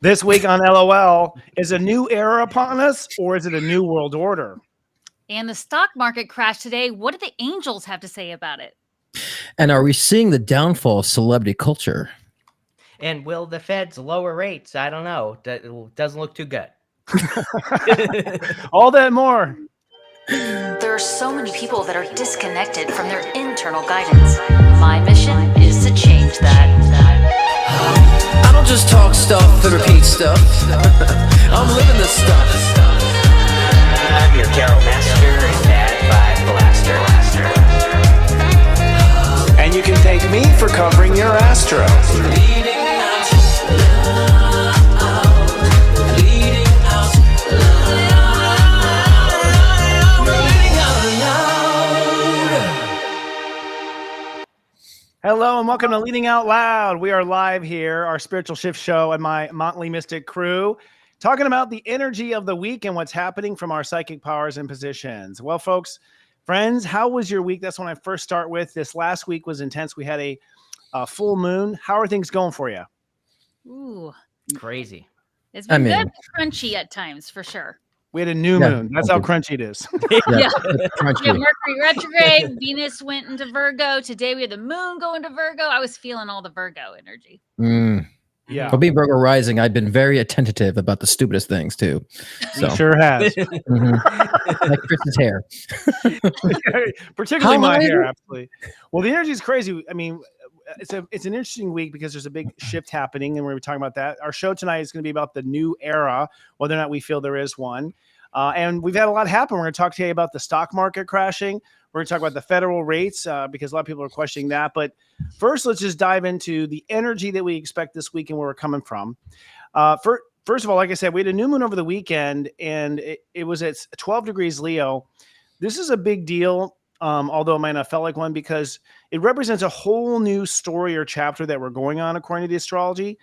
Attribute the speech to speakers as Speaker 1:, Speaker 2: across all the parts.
Speaker 1: This week on LOL, is a new era upon us or is it a new world order?
Speaker 2: And the stock market crash today. What do the angels have to say about it?
Speaker 3: And are we seeing the downfall of celebrity culture?
Speaker 4: And will the feds lower rates? I don't know. It doesn't look too good.
Speaker 1: All that and more.
Speaker 5: There are so many people that are disconnected from their internal guidance. My mission is to change that.
Speaker 6: I don't just talk stuff and repeat stuff. I'm living this stuff.
Speaker 7: I'm your tarot master and bad vibe blaster. And you can thank me for covering your astro.
Speaker 6: Leading out, leading out, leading out.
Speaker 1: Hello and welcome to Leading Out Loud. We are live here, our spiritual shift show and my Motley mystic crew, talking about the energy of the week and what's happening from our psychic powers and positions. Well, folks, friends, how was your week? That's when I first start with. This last week was intense. We had a full moon. How are things going for you?
Speaker 2: Ooh,
Speaker 4: Crazy.
Speaker 2: it's been good, crunchy at times for sure.
Speaker 1: We had a new moon. That's how crunchy it is.
Speaker 2: Yeah. We have Mercury retrograde. Venus went into Virgo. Today we had the moon go into Virgo. I was feeling all the Virgo energy.
Speaker 1: Yeah.
Speaker 3: For being Virgo rising, I've been very attentive about the stupidest things too. So.
Speaker 1: He sure has.
Speaker 3: Like Chris's hair.
Speaker 1: Particularly my hair, absolutely. Well, the energy is crazy. I mean, it's an interesting week because there's a big shift happening, and we're talking about that. Our show tonight is going to be about the new era, whether or not we feel there is one. And we've had a lot happen. We're going to talk to you about the stock market crashing. We're going to talk about the federal rates because a lot of people are questioning that. But first, let's just dive into the energy that we expect this week and where we're coming from. First of all, like I said, we had a new moon over the weekend, and it was at 12 degrees Leo. This is a big deal, although it might not felt like one, because it represents a whole new story or chapter that we're going on according to the astrology.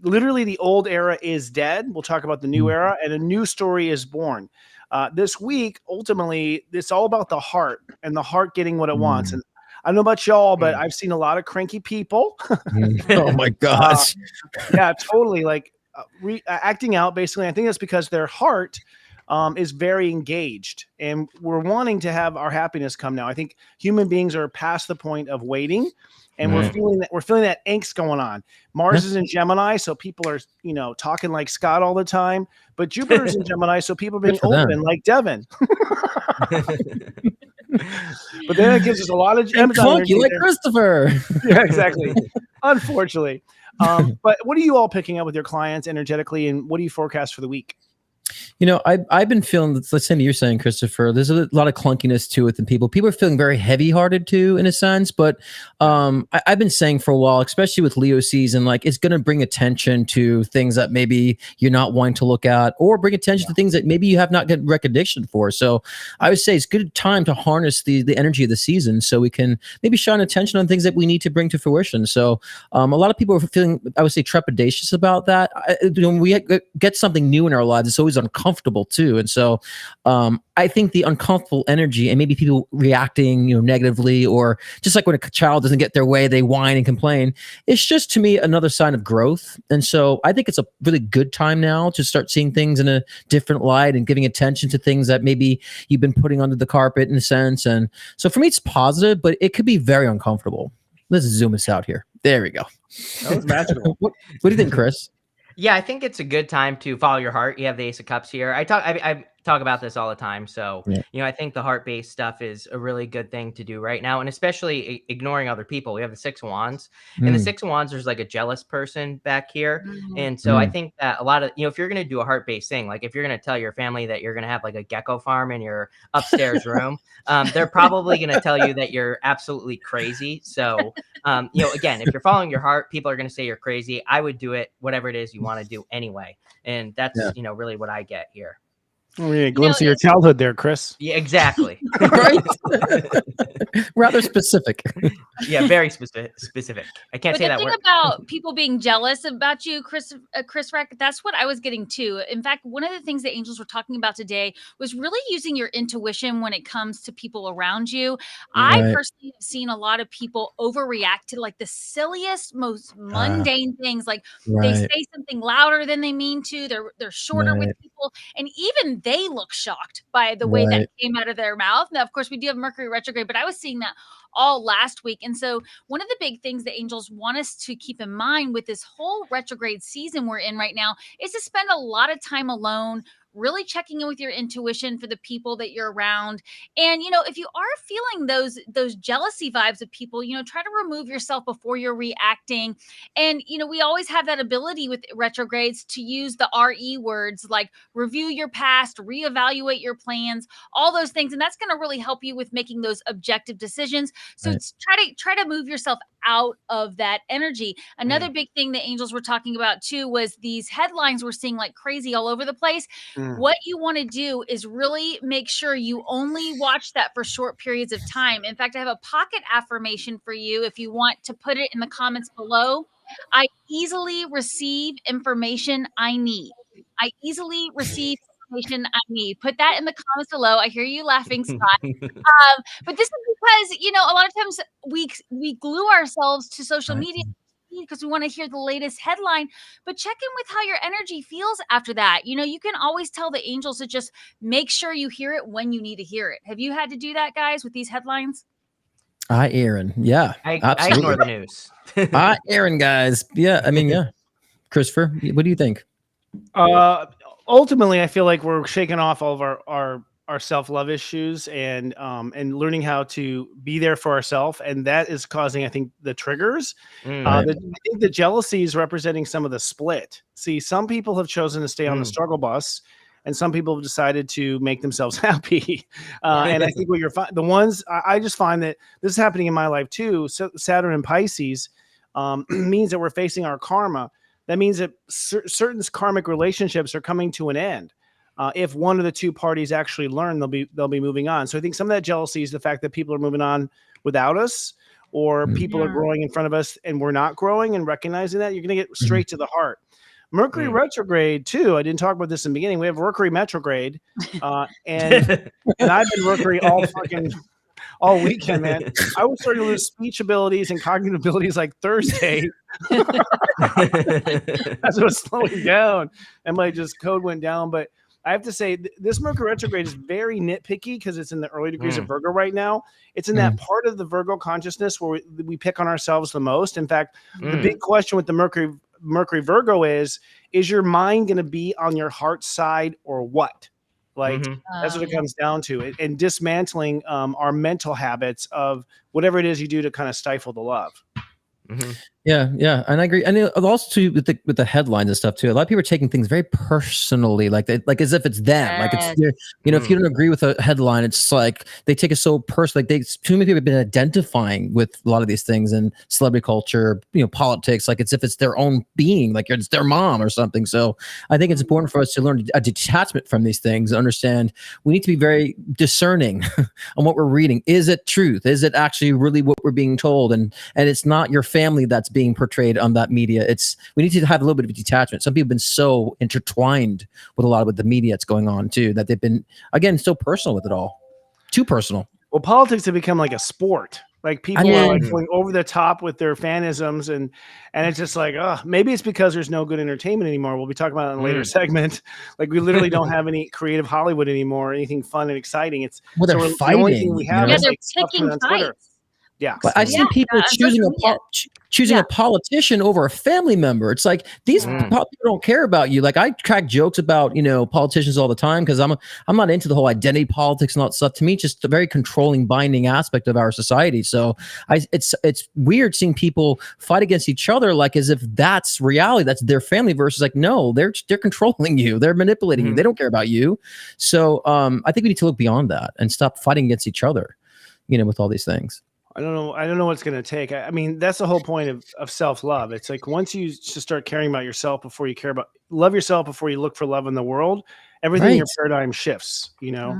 Speaker 1: Literally, the old era is dead. We'll talk about the new era, and a new story is born. This week, ultimately, it's all about the heart and the heart getting what it wants. And I don't know about y'all, but I've seen a lot of cranky people.
Speaker 3: Oh my gosh.
Speaker 1: Yeah, totally. Like acting out, basically. I think that's because their heart is very engaged, and we're wanting to have our happiness come now. I think human beings are past the point of waiting. And we're feeling that angst going on. Mars is in Gemini, so people are, talking like Scott all the time. But Jupiter's in Gemini, so people are being open like Devon. But then it gives us a lot of
Speaker 3: funky like Christopher.
Speaker 1: Yeah, exactly. Unfortunately. But what are you all picking up with your clients energetically, and what do you forecast for the week?
Speaker 3: I've been feeling, let's say you're saying, Christopher, there's a lot of clunkiness to it, and people are feeling very heavy-hearted too, in a sense. But I've been saying for a while, especially with Leo season, like it's going to bring attention to things that maybe you're not wanting to look at, or bring attention to things that maybe you have not gotten recognition for. So I would say it's a good time to harness the energy of the season, so we can maybe shine attention on things that we need to bring to fruition. So a lot of people are feeling, I would say, trepidatious about that. When we get something new in our lives, it's always uncomfortable too, and so I think the uncomfortable energy and maybe people reacting negatively, or just like when a child doesn't get their way, they whine and complain, it's just to me another sign of growth. And so I think it's a really good time now to start seeing things in a different light and giving attention to things that maybe you've been putting under the carpet in a sense. And so for me it's positive, but it could be very uncomfortable. Let's zoom us out here. There we go.
Speaker 1: That was magical.
Speaker 3: What do you think, Chris?
Speaker 4: Yeah, I think it's a good time to follow your heart. You have the Ace of Cups here. I talk about this all the time. So, I think the heart-based stuff is a really good thing to do right now, and especially ignoring other people. We have the Six of Wands, and the Six of Wands, there's like a jealous person back here. And so I think that a lot of, if you're going to do a heart-based thing, like if you're going to tell your family that you're going to have like a gecko farm in your upstairs room, they're probably going to tell you that you're absolutely crazy. So, again, if you're following your heart, people are going to say you're crazy. I would do it, whatever it is you want to do anyway. And that's, really what I get here.
Speaker 1: A glimpse of your childhood there, Chris.
Speaker 4: Yeah, exactly.
Speaker 3: Right? Rather specific.
Speaker 4: Yeah, very specific. I can't
Speaker 2: But
Speaker 4: say
Speaker 2: the
Speaker 4: that
Speaker 2: thing
Speaker 4: word.
Speaker 2: about people being jealous about you, Chris Reck, that's what I was getting too. In fact, one of the things that angels were talking about today was really using your intuition when it comes to people around you. I
Speaker 3: Right.
Speaker 2: personally have seen a lot of people overreact to like the silliest, most mundane things. Like they
Speaker 3: Right.
Speaker 2: say something louder than they mean to. They're shorter with
Speaker 3: Right.
Speaker 2: people, and even they look shocked by the way that came out of their mouth. Now, of course, we do have Mercury retrograde, but I was seeing that all last week. And so one of the big things that angels want us to keep in mind with this whole retrograde season we're in right now is to spend a lot of time alone, really checking in with your intuition for the people that you're around. And if you are feeling those jealousy vibes of people, try to remove yourself before you're reacting. And we always have that ability with retrogrades to use the RE words like review your past, reevaluate your plans, all those things. And that's going to really help you with making those objective decisions. So try to move yourself out of that energy. Another big thing that angels were talking about too was these headlines we're seeing like crazy all over the place. What you want to do is really make sure you only watch that for short periods of time. In fact, I have a pocket affirmation for you if you want to put it in the comments below. I easily receive information I need. I easily receive information I need. Put that in the comments below. I hear you laughing, Scott. But this is because, a lot of times we glue ourselves to social media because we want to hear the latest headline, but check in with how your energy feels after that. You can always tell the angels to just make sure you hear it when you need to hear it. Have you had to do that, guys, with these headlines?
Speaker 3: Aaron. Yeah.
Speaker 4: I ignore the news.
Speaker 3: Aaron, guys. Yeah. I mean, yeah. Christopher, what do you think?
Speaker 1: Ultimately, I feel like we're shaking off all of our self-love issues and learning how to be there for ourselves, and that is causing, I think, the triggers. I think the jealousy is representing some of the split. See, some people have chosen to stay on the struggle bus, and some people have decided to make themselves happy. And I think what the ones I just find that this is happening in my life too. So Saturn and Pisces means that we're facing our karma. That means that certain karmic relationships are coming to an end. If one of the two parties actually learn, they'll be moving on. So I think some of that jealousy is the fact that people are moving on without us, or people are growing in front of us and we're not growing, and recognizing that you're going to get straight to the heart. Mercury retrograde too. I didn't talk about this in the beginning. We have Mercury retrograde, and I've been Mercury all weekend, man. I was starting to lose speech abilities and cognitive abilities like Thursday. As it was slowing down, and my code went down. But I have to say, this Mercury retrograde is very nitpicky because it's in the early degrees of Virgo right now. It's in that part of the Virgo consciousness where we pick on ourselves the most. In fact, the big question with the Mercury Virgo is your mind going to be on your heart side or what? Like that's what it comes down to, and dismantling our mental habits of whatever it is you do to kind of stifle the love.
Speaker 3: Yeah, and I agree. And also too, with the headlines and stuff too. A lot of people are taking things very personally, like as if it's them. Like it's if you don't agree with a headline, it's like they take it so personal. Like too many people have been identifying with a lot of these things in celebrity culture, politics, like as if it's their own being, like it's their mom or something. So I think it's important for us to learn a detachment from these things. Understand we need to be very discerning on what we're reading. Is it truth? Is it actually really what we're being told? And it's not your family that's being portrayed on that media. We need to have a little bit of detachment. Some people have been so intertwined with a lot of the media that's going on too, that they've been, again, so personal with it all. Too personal.
Speaker 1: Well, politics have become like a sport. Like people are like going over the top with their fanisms, and it's just like, maybe it's because there's no good entertainment anymore. We'll be talking about it in a later segment. Like we literally don't have any creative Hollywood anymore, anything fun and exciting.
Speaker 3: They're fighting. The only thing
Speaker 1: we have is
Speaker 2: they're
Speaker 1: like
Speaker 2: picking
Speaker 1: on Twitter.
Speaker 2: fights.
Speaker 1: Yeah,
Speaker 3: but I've seen people choosing a politician over a family member. It's like these people don't care about you. Like I crack jokes about politicians all the time because I'm not into the whole identity politics and all that stuff. To me, it's just a very controlling, binding aspect of our society. So it's weird seeing people fight against each other like as if that's reality. That's their family versus like no, they're controlling you. They're manipulating you. They don't care about you. So I think we need to look beyond that and stop fighting against each other. With all these things.
Speaker 1: I don't know. I don't know what's going to take. I mean, that's the whole point of self-love. It's like once you just start caring about yourself before you care about love yourself before you look for love in the world, everything in your paradigm shifts, you know.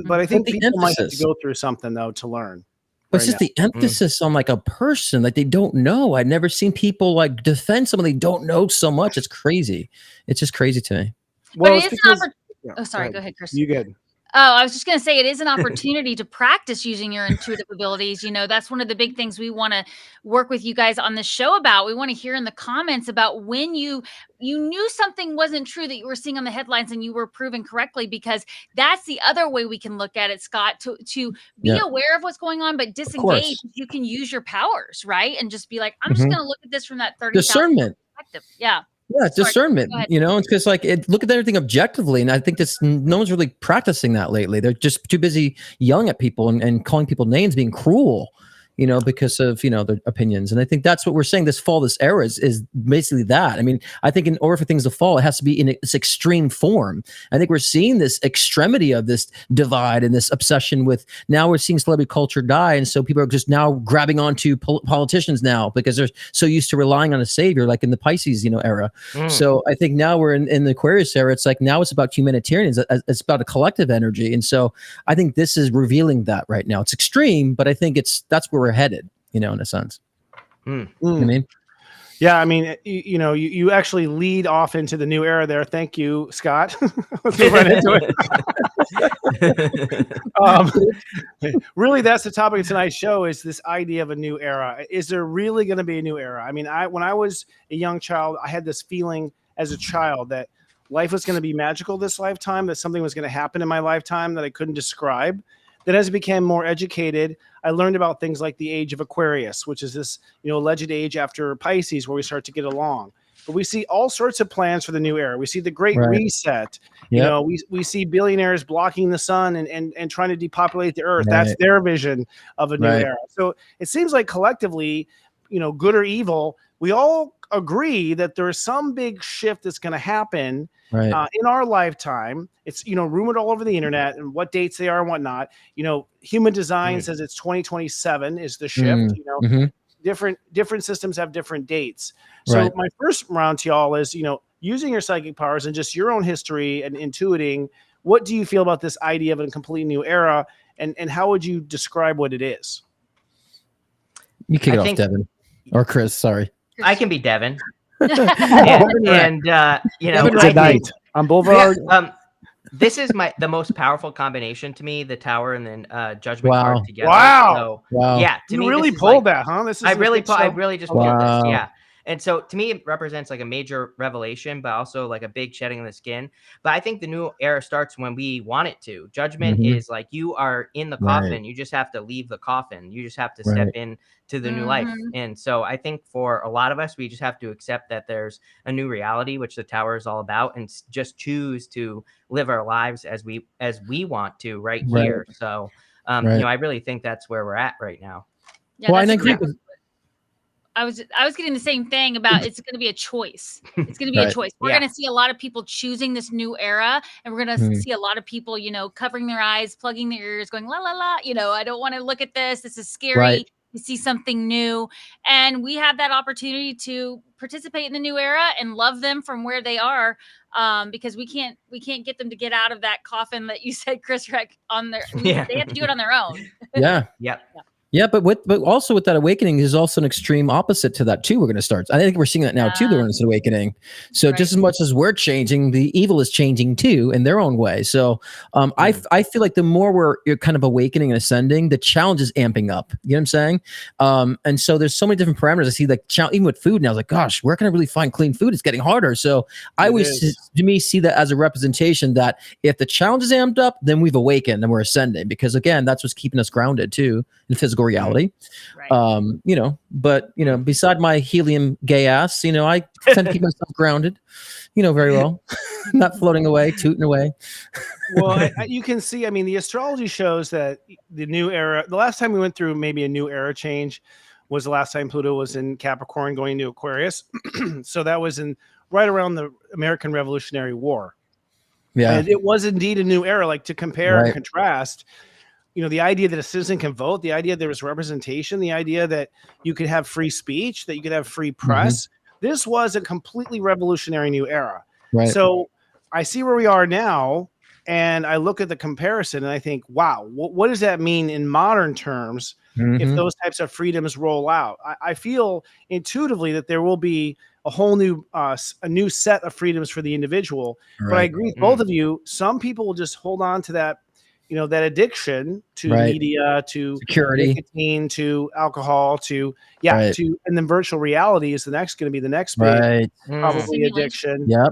Speaker 1: But I think
Speaker 3: the
Speaker 1: people might have to
Speaker 3: emphasis.
Speaker 1: go through something though to learn.
Speaker 3: But it's just the emphasis on like a person like they don't know. I've never seen people like defend someone they don't know so much. It's crazy. It's just crazy to me.
Speaker 1: Well,
Speaker 2: But
Speaker 1: it's
Speaker 2: it is an
Speaker 1: because
Speaker 2: Oh, sorry. Go ahead, Chris.
Speaker 1: You good?
Speaker 2: Oh, I was just going to say it is an opportunity to practice using your intuitive abilities. You know, that's one of the big things we want to work with you guys on this show about. We want to hear in the comments about when you knew something wasn't true that you were seeing on the headlines and you were proven correctly, because that's the other way we can look at it, Scott, to be aware of what's going on, but disengage. You can use your powers, right? And just be like, I'm just going to look at this from that 30,000
Speaker 3: discernment
Speaker 2: perspective. Yeah.
Speaker 3: Yeah, it's discernment, you know, it's because like look at everything objectively. And I think no one's really practicing that lately. They're just too busy yelling at people and calling people names, being cruel, you know, because of, you know, their opinions. And I think that's what we're saying this fall, this era is basically that. I mean, I think in order for things to fall, it has to be in its extreme form. I think we're seeing this extremity of this divide and this obsession with, now we're seeing celebrity culture die. And so people are just now grabbing onto politicians now because they're so used to relying on a savior, like in the Pisces, you know, era. So I think now we're in the Aquarius era. It's like, now it's about humanitarians. It's about a collective energy. And so I think this is revealing that right now. It's extreme, but I think that's where we're headed, you know, in a sense. You know what I mean?
Speaker 1: Yeah, I mean, you know, you actually lead off into the new era there. Thank you, Scott. Let's move right into it. Really, that's the topic of tonight's show, is this idea of a new era. Is there really going to be a new era? I mean, when I was a young child, I had this feeling as a child that life was going to be magical this lifetime, that something was going to happen in my lifetime that I couldn't describe. Then as I became more educated, I learned about things like the age of Aquarius, which is this, you know, alleged age after Pisces where we start to get along. But we see all sorts of plans for the new era. We see the Great Reset. You know, we see billionaires blocking the sun and trying to depopulate the earth. That's their vision of a new era. So it seems like collectively, you know, good or evil, we all agree that there is some big shift that's going to happen in our lifetime. It's, you know, rumored all over the internet and what dates they are and whatnot. You know, human design says it's 2027 is the shift. You know, different systems have different dates. So my first round to y'all is, you know, using your psychic powers and just your own history and intuiting, what do you feel about this idea of a completely new era, and how would you describe what it is?
Speaker 3: You kick it off, Devon. Or Chris, sorry.
Speaker 4: I can be Devon. and you know,
Speaker 1: I'm Boulevard.
Speaker 4: This is the most powerful combination to me, the Tower and then Judgment card together.
Speaker 1: Wow.
Speaker 4: So, yeah, to me,
Speaker 1: really pulled that, huh? This is
Speaker 4: I really just pulled this. Yeah. And so to me, it represents like a major revelation, but also like a big shedding of the skin. But I think the new era starts when we want it to. Judgment is like, you are in the coffin. You just have to leave the coffin. You just have to step in to the new life. And so I think for a lot of us, we just have to accept that there's a new reality, which the Tower is all about, and just choose to live our lives as we want to here. So, you know, I really think that's where we're at right now.
Speaker 2: Yeah, well, I agree. I was getting the same thing about, it's going to be a choice. It's going to be a choice. We're going to see a lot of people choosing this new era, and we're going to see a lot of people, you know, covering their eyes, plugging their ears, going, la, la, la, you know, I don't want to look at this. This is scary. You see something new. And we have that opportunity to participate in the new era and love them from where they are. Because we can't get them to get out of that coffin that you said, Chris, Reck, on their, they have to do it on their own.
Speaker 3: Yeah, but also with that awakening is also an extreme opposite to that too. We're going to start. I think we're seeing that now too. There is an awakening. So just as much as we're changing, the evil is changing too in their own way. So I feel like the more you're kind of awakening and ascending, the challenge is amping up. You know what I'm saying? And so there's so many different parameters. I see like even with food now, I was like, gosh, where can I really find clean food? It's getting harder. So I always, to me, see that as a representation that if the challenge is amped up, then we've awakened and we're ascending, because again, that's what's keeping us grounded too in physical reality. You know, but you know, beside my helium gay ass, you know, I tend to keep myself grounded, you know, very well, not floating away, tooting away.
Speaker 1: Well, you can see, I mean, the astrology shows that the new era, the last time we went through maybe a new era change was the last time Pluto was in Capricorn going to Aquarius. So that was right around the American Revolutionary War. And it was indeed a new era, like to compare and contrast. the idea that a citizen can vote, the idea there was representation, the idea that you could have free speech, that you could have free press. This was a completely revolutionary new era.
Speaker 3: Right.
Speaker 1: So I see where we are now, and I look at the comparison and I think, wow, what does that mean in modern terms if those types of freedoms roll out? I feel intuitively that there will be a whole new a new set of freedoms for the individual.
Speaker 3: Right.
Speaker 1: But I agree with both of you. Some people will just hold on to that, that addiction to media, to
Speaker 3: security,
Speaker 1: nicotine, to alcohol, to and then virtual reality is going to be the next big probably addiction.
Speaker 3: Yep.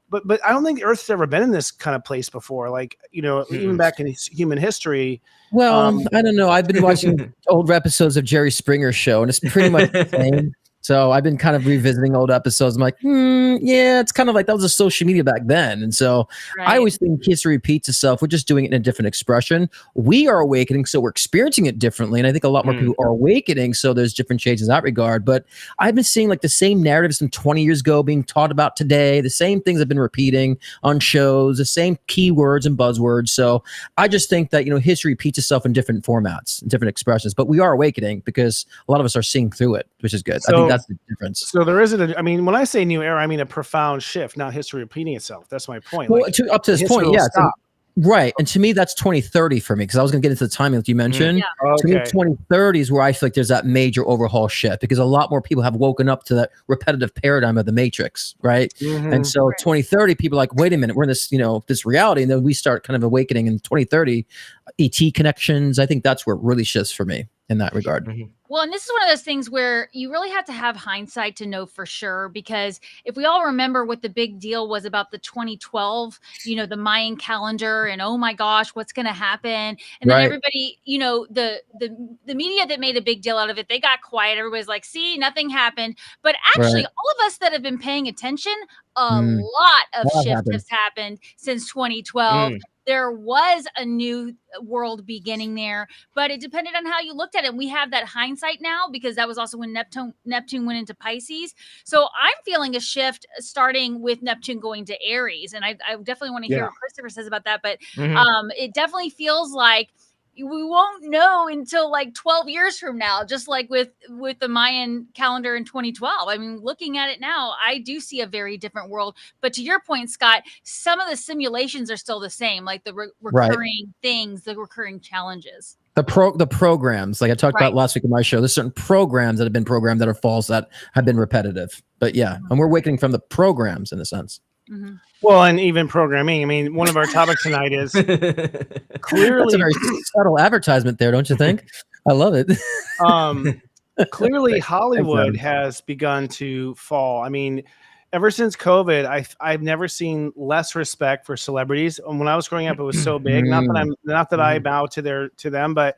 Speaker 1: But I don't think the Earth's ever been in this kind of place before. Like, even back in human history.
Speaker 3: Well, I don't know. I've been watching old episodes of Jerry Springer's show, and it's pretty much the same. So I've been kind of revisiting old episodes. I'm like, yeah, it's kind of like that was a social media back then. And so I always think history repeats itself. We're just doing it in a different expression. We are awakening, so we're experiencing it differently. And I think a lot more people are awakening, so there's different changes in that regard. But I've been seeing like the same narratives from 20 years ago being taught about today. The same things have been repeating on shows, the same keywords and buzzwords. So I just think that, history repeats itself in different formats, in different expressions. But we are awakening because a lot of us are seeing through it, which is good. I think that's the difference.
Speaker 1: So there isn't when I say new era, I mean a profound shift, not history repeating itself. That's my point.
Speaker 3: Well, up to this point, yeah. Right. And to me, that's 2030 for me, because I was going to get into the timing that you mentioned. To me, 2030 is where I feel like there's that major overhaul shift, because a lot more people have woken up to that repetitive paradigm of the Matrix, right? And so 2030, people are like, wait a minute, we're in this, this reality. And then we start kind of awakening in 2030, ET connections. I think that's where it really shifts for me in that regard.
Speaker 2: Well, and this is one of those things where you really have to have hindsight to know for sure, because if we all remember what the big deal was about the 2012, the Mayan calendar, and oh my gosh, what's going to happen? And then everybody, the media that made a big deal out of it, they got quiet. Everybody's like, see, nothing happened. But actually, all of us that have been paying attention, a lot of shift has happened since 2012. There was a new world beginning there, but it depended on how you looked at it. We have that hindsight now, because that was also when Neptune went into Pisces. So I'm feeling a shift starting with Neptune going to Aries. And I definitely want to hear what Christopher says about that. But it definitely feels like we won't know until like 12 years from now, just like with the Mayan calendar in 2012. I mean, looking at it now, I do see a very different world. But to your point, Scott, some of the simulations are still the same, like the recurring things, the recurring challenges.
Speaker 3: The programs, like I talked about last week in my show, there's certain programs that have been programmed that are false, that have been repetitive. But yeah, and we're awakening from the programs in a sense.
Speaker 1: Well, and even programming. I mean, one of our topics tonight is clearly
Speaker 3: that's a very subtle advertisement there, don't you think? I love it.
Speaker 1: Clearly, Hollywood has begun to fall. I mean, ever since COVID, I've never seen less respect for celebrities. And when I was growing up, it was so big. Not that I bow to them, but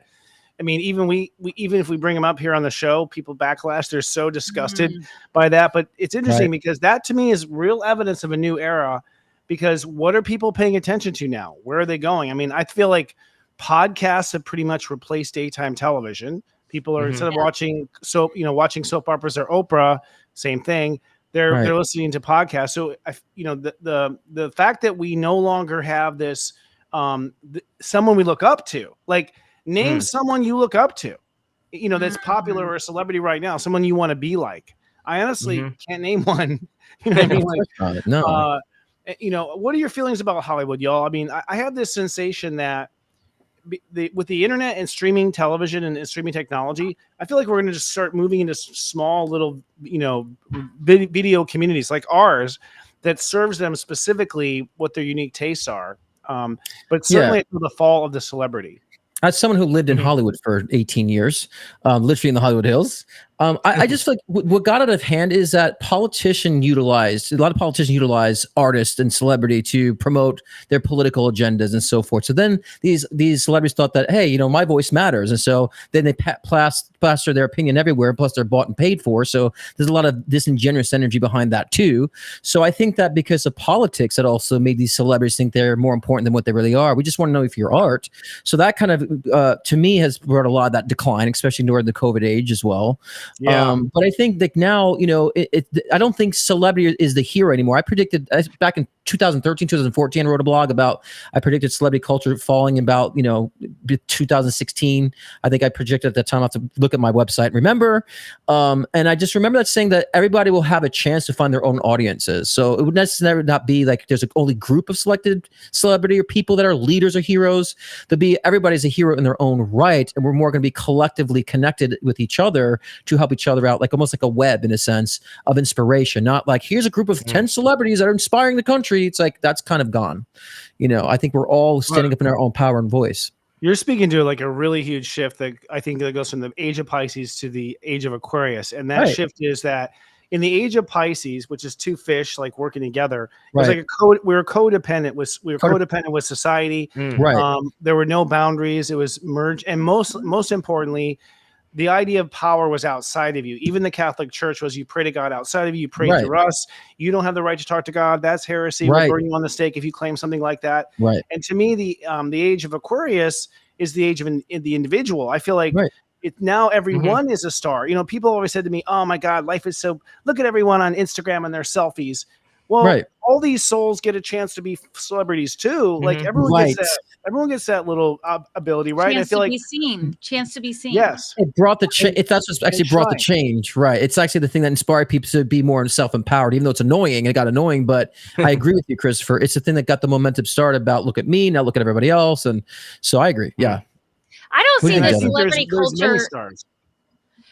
Speaker 1: I mean, even if we bring them up here on the show, people backlash. They're so disgusted by that. But it's interesting because that to me is real evidence of a new era. Because what are people paying attention to now? Where are they going? I mean, I feel like podcasts have pretty much replaced daytime television. People are instead of watching soap operas or Oprah, same thing. They're listening to podcasts. So the fact that we no longer have this someone we look up to, like. Name someone you look up to, that's popular or a celebrity right now, someone you want to be like. I honestly can't name one. You know what I mean? Like, no. What are your feelings about Hollywood, y'all? I mean, I have this sensation that with the internet and streaming television and streaming technology, I feel like we're going to just start moving into small little, video communities like ours that serves them specifically what their unique tastes are. But certainly the fall of the celebrity.
Speaker 3: As someone who lived in Hollywood for 18 years, literally in the Hollywood Hills, I just feel like what got out of hand is that a lot of politicians utilize artists and celebrity to promote their political agendas and so forth. So then these celebrities thought that, hey, my voice matters. And so then they plaster their opinion everywhere, plus they're bought and paid for. So there's a lot of disingenuous energy behind that too. So I think that because of politics, it also made these celebrities think they're more important than what they really are. We just want to know if you're art. So that kind of, to me, has brought a lot of that decline, especially during the COVID age as well. But I think that now, I don't think celebrity is the hero anymore. I predicted back in 2013, 2014, I wrote a blog about, I predicted celebrity culture falling about, 2016. I think I projected at that time. I have to look at my website and remember. And I just remember that saying that everybody will have a chance to find their own audiences. So it would necessarily not be like there's an only group of selected celebrity or people that are leaders or heroes. Everybody's a hero in their own right. And we're more going to be collectively connected with each other to help each other out, like almost like a web in a sense of inspiration. Not like here's a group of 10 celebrities that are inspiring the country. It's like that's kind of gone. I think we're all standing up in our own power and voice.
Speaker 1: You're speaking to like a really huge shift that I think that goes from the age of Pisces to the age of Aquarius. And that shift is that in the age of Pisces, which is two fish like working together, it was like we were codependent with society.
Speaker 3: Right.
Speaker 1: There were no boundaries. It was merged. And most importantly, the idea of power was outside of you. Even the Catholic Church was you pray to God outside of you. You pray through us. You don't have the right to talk to God. That's heresy. We'll burn you on the stake if you claim something like that.
Speaker 3: Right.
Speaker 1: And to me, the age of Aquarius is the age of the individual. I feel like now everyone is a star. People always said to me, "Oh my God, life is so." Look at everyone on Instagram and their selfies. Well, all these souls get a chance to be celebrities too. Like everyone gets that little ability, right?
Speaker 2: Chance
Speaker 1: I feel
Speaker 2: to
Speaker 1: like
Speaker 2: be seen. Chance to be seen.
Speaker 1: Yes,
Speaker 3: it brought the change. That's what actually brought the change, right? It's actually the thing that inspired people to be more self-empowered, even though it's annoying. It got annoying, but I agree with you, Christopher. It's the thing that got the momentum started. About look at me, now look at everybody else, and so I agree. Yeah,
Speaker 2: I don't see the celebrity
Speaker 1: there's
Speaker 2: culture.
Speaker 1: many stars.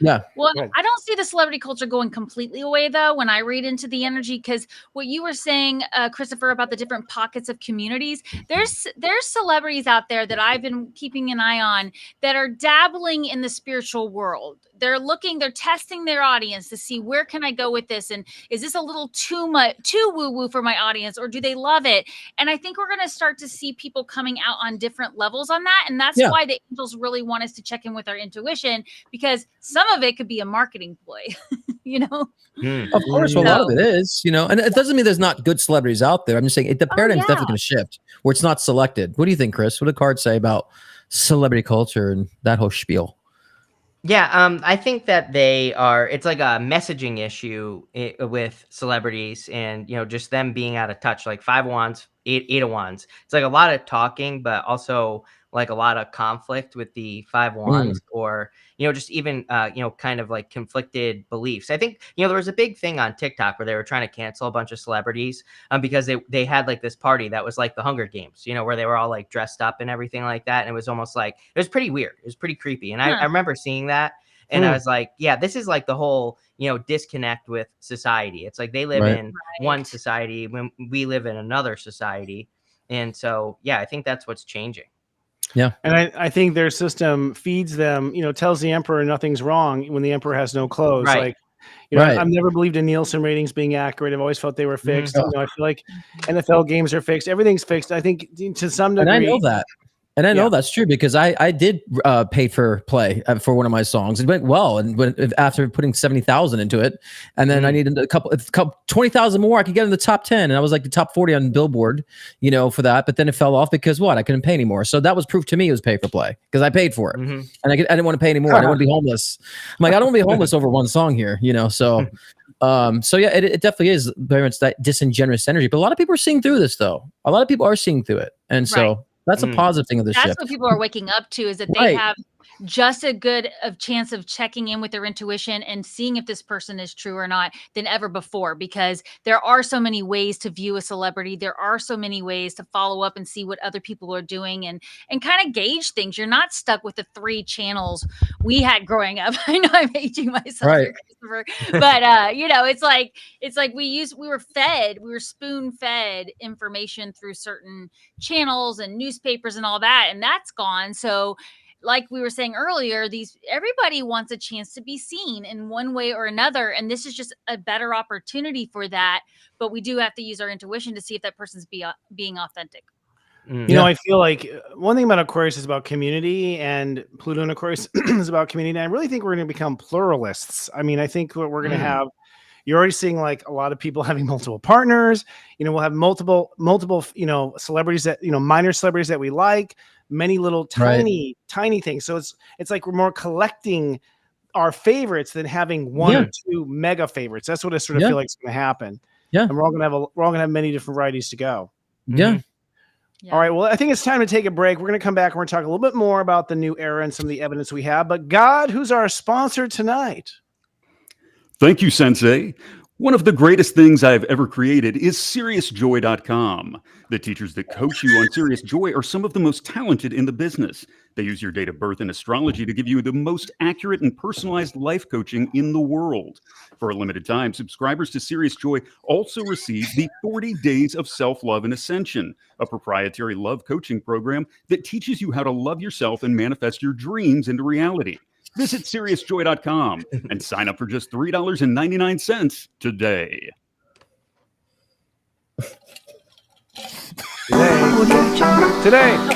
Speaker 3: Yeah.
Speaker 2: Well, I don't see the celebrity culture going completely away, though, when I read into the energy, because what you were saying, Christopher, about the different pockets of communities, there's celebrities out there that I've been keeping an eye on that are dabbling in the spiritual world. They're testing their audience to see where can I go with this? And is this a little too woo-woo for my audience, or do they love it? And I think we're going to start to see people coming out on different levels on that. And that's why the angels really want us to check in with our intuition, because some of it could be a marketing ploy,
Speaker 3: Of course, a lot of it is, and it doesn't mean there's not good celebrities out there. I'm just saying the paradigm's definitely going to shift where it's not selected. What do you think, Chris? What do cards say about celebrity culture and that whole spiel?
Speaker 4: Yeah, I think that it's like a messaging issue with celebrities and, just them being out of touch, like 5 of Wands, 8 of Wands. It's like a lot of talking, but also like a lot of conflict with the 5 of Wands or, just even, kind of like conflicted beliefs. I think, there was a big thing on TikTok where they were trying to cancel a bunch of celebrities because they had like this party that was like the Hunger Games, where they were all like dressed up and everything like that. And it was almost like, it was pretty weird. It was pretty creepy. And I remember seeing that. And I was like, yeah, this is like the whole, disconnect with society. It's like they live in one society when we live in another society. And so, yeah, I think that's what's changing.
Speaker 3: Yeah.
Speaker 1: And I think their system feeds them, tells the emperor nothing's wrong when the emperor has no clothes.
Speaker 4: Right.
Speaker 1: Like, I've never believed in Nielsen ratings being accurate. I've always felt they were fixed. I feel like NFL games are fixed. Everything's fixed. I think to some degree.
Speaker 3: And I know that. And I know that's true because I did pay for play for one of my songs. It went well, and after putting 70,000 into it, and then I needed a couple 20,000 more, I could get in the top 10, and I was like the top 40 on Billboard, for that. But then it fell off because I couldn't pay anymore. So that was proof to me it was pay for play because I paid for it, and I didn't want to pay anymore. I didn't want to be homeless. I'm like, I don't want to be homeless over one song here, So. So yeah, it definitely is very much that disingenuous energy. But a lot of people are seeing through this, though. A lot of people are seeing through it, and so. That's a positive thing of this shift.
Speaker 2: That's what people are waking up to, is that they have just a good chance of checking in with their intuition and seeing if this person is true or not than ever before, because there are so many ways to view a celebrity. There are so many ways to follow up and see what other people are doing and kind of gauge things. You're not stuck with the 3 channels we had growing up. I know I'm aging myself here, Christopher, but it's like we were spoon fed information through certain channels and newspapers and all that, and that's gone. So like we were saying earlier, everybody wants a chance to be seen in one way or another. And this is just a better opportunity for that. But we do have to use our intuition to see if that person's being authentic.
Speaker 1: I feel like one thing about Aquarius is about community, and Pluto in Aquarius is about community. And I really think we're going to become pluralists. I mean, I think what we're going to have, you're already seeing like a lot of people having multiple partners. We'll have multiple, celebrities that, minor celebrities that we like, many little tiny things. So it's like we're more collecting our favorites than having one or two mega favorites. That's what I sort of feel like is going to happen.
Speaker 3: Yeah.
Speaker 1: And we're all gonna have many different varieties to go.
Speaker 3: Yeah.
Speaker 2: Yeah.
Speaker 1: All right. Well, I think it's time to take a break. We're going to come back and we're going to talk a little bit more about the new era and some of the evidence we have. But God, who's our sponsor tonight?
Speaker 8: Thank you, Sensei. One of the greatest things I've ever created is SeriousJoy.com. The teachers that coach you on Serious Joy are some of the most talented in the business. They use your date of birth and astrology to give you the most accurate and personalized life coaching in the world. For a limited time, subscribers to Serious Joy also receive the 40 Days of Self-Love and Ascension, a proprietary love coaching program that teaches you how to love yourself and manifest your dreams into reality. Visit SeriousJoy.com and sign up for just $3.99 today.
Speaker 1: Today.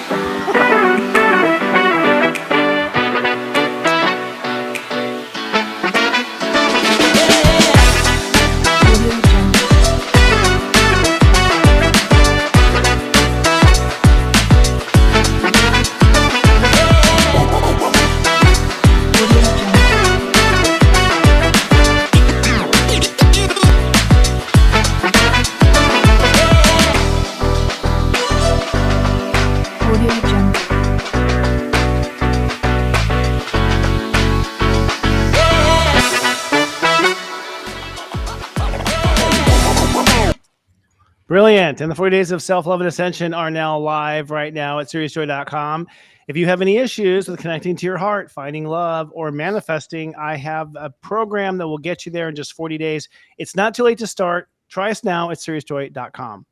Speaker 1: Brilliant. And the 40 Days of Self-Love and Ascension are now live right now at SeriousJoy.com. If you have any issues with connecting to your heart, finding love, or manifesting, I have a program that will get you there in just 40 days. It's not too late to start. Try us now at SeriousJoy.com.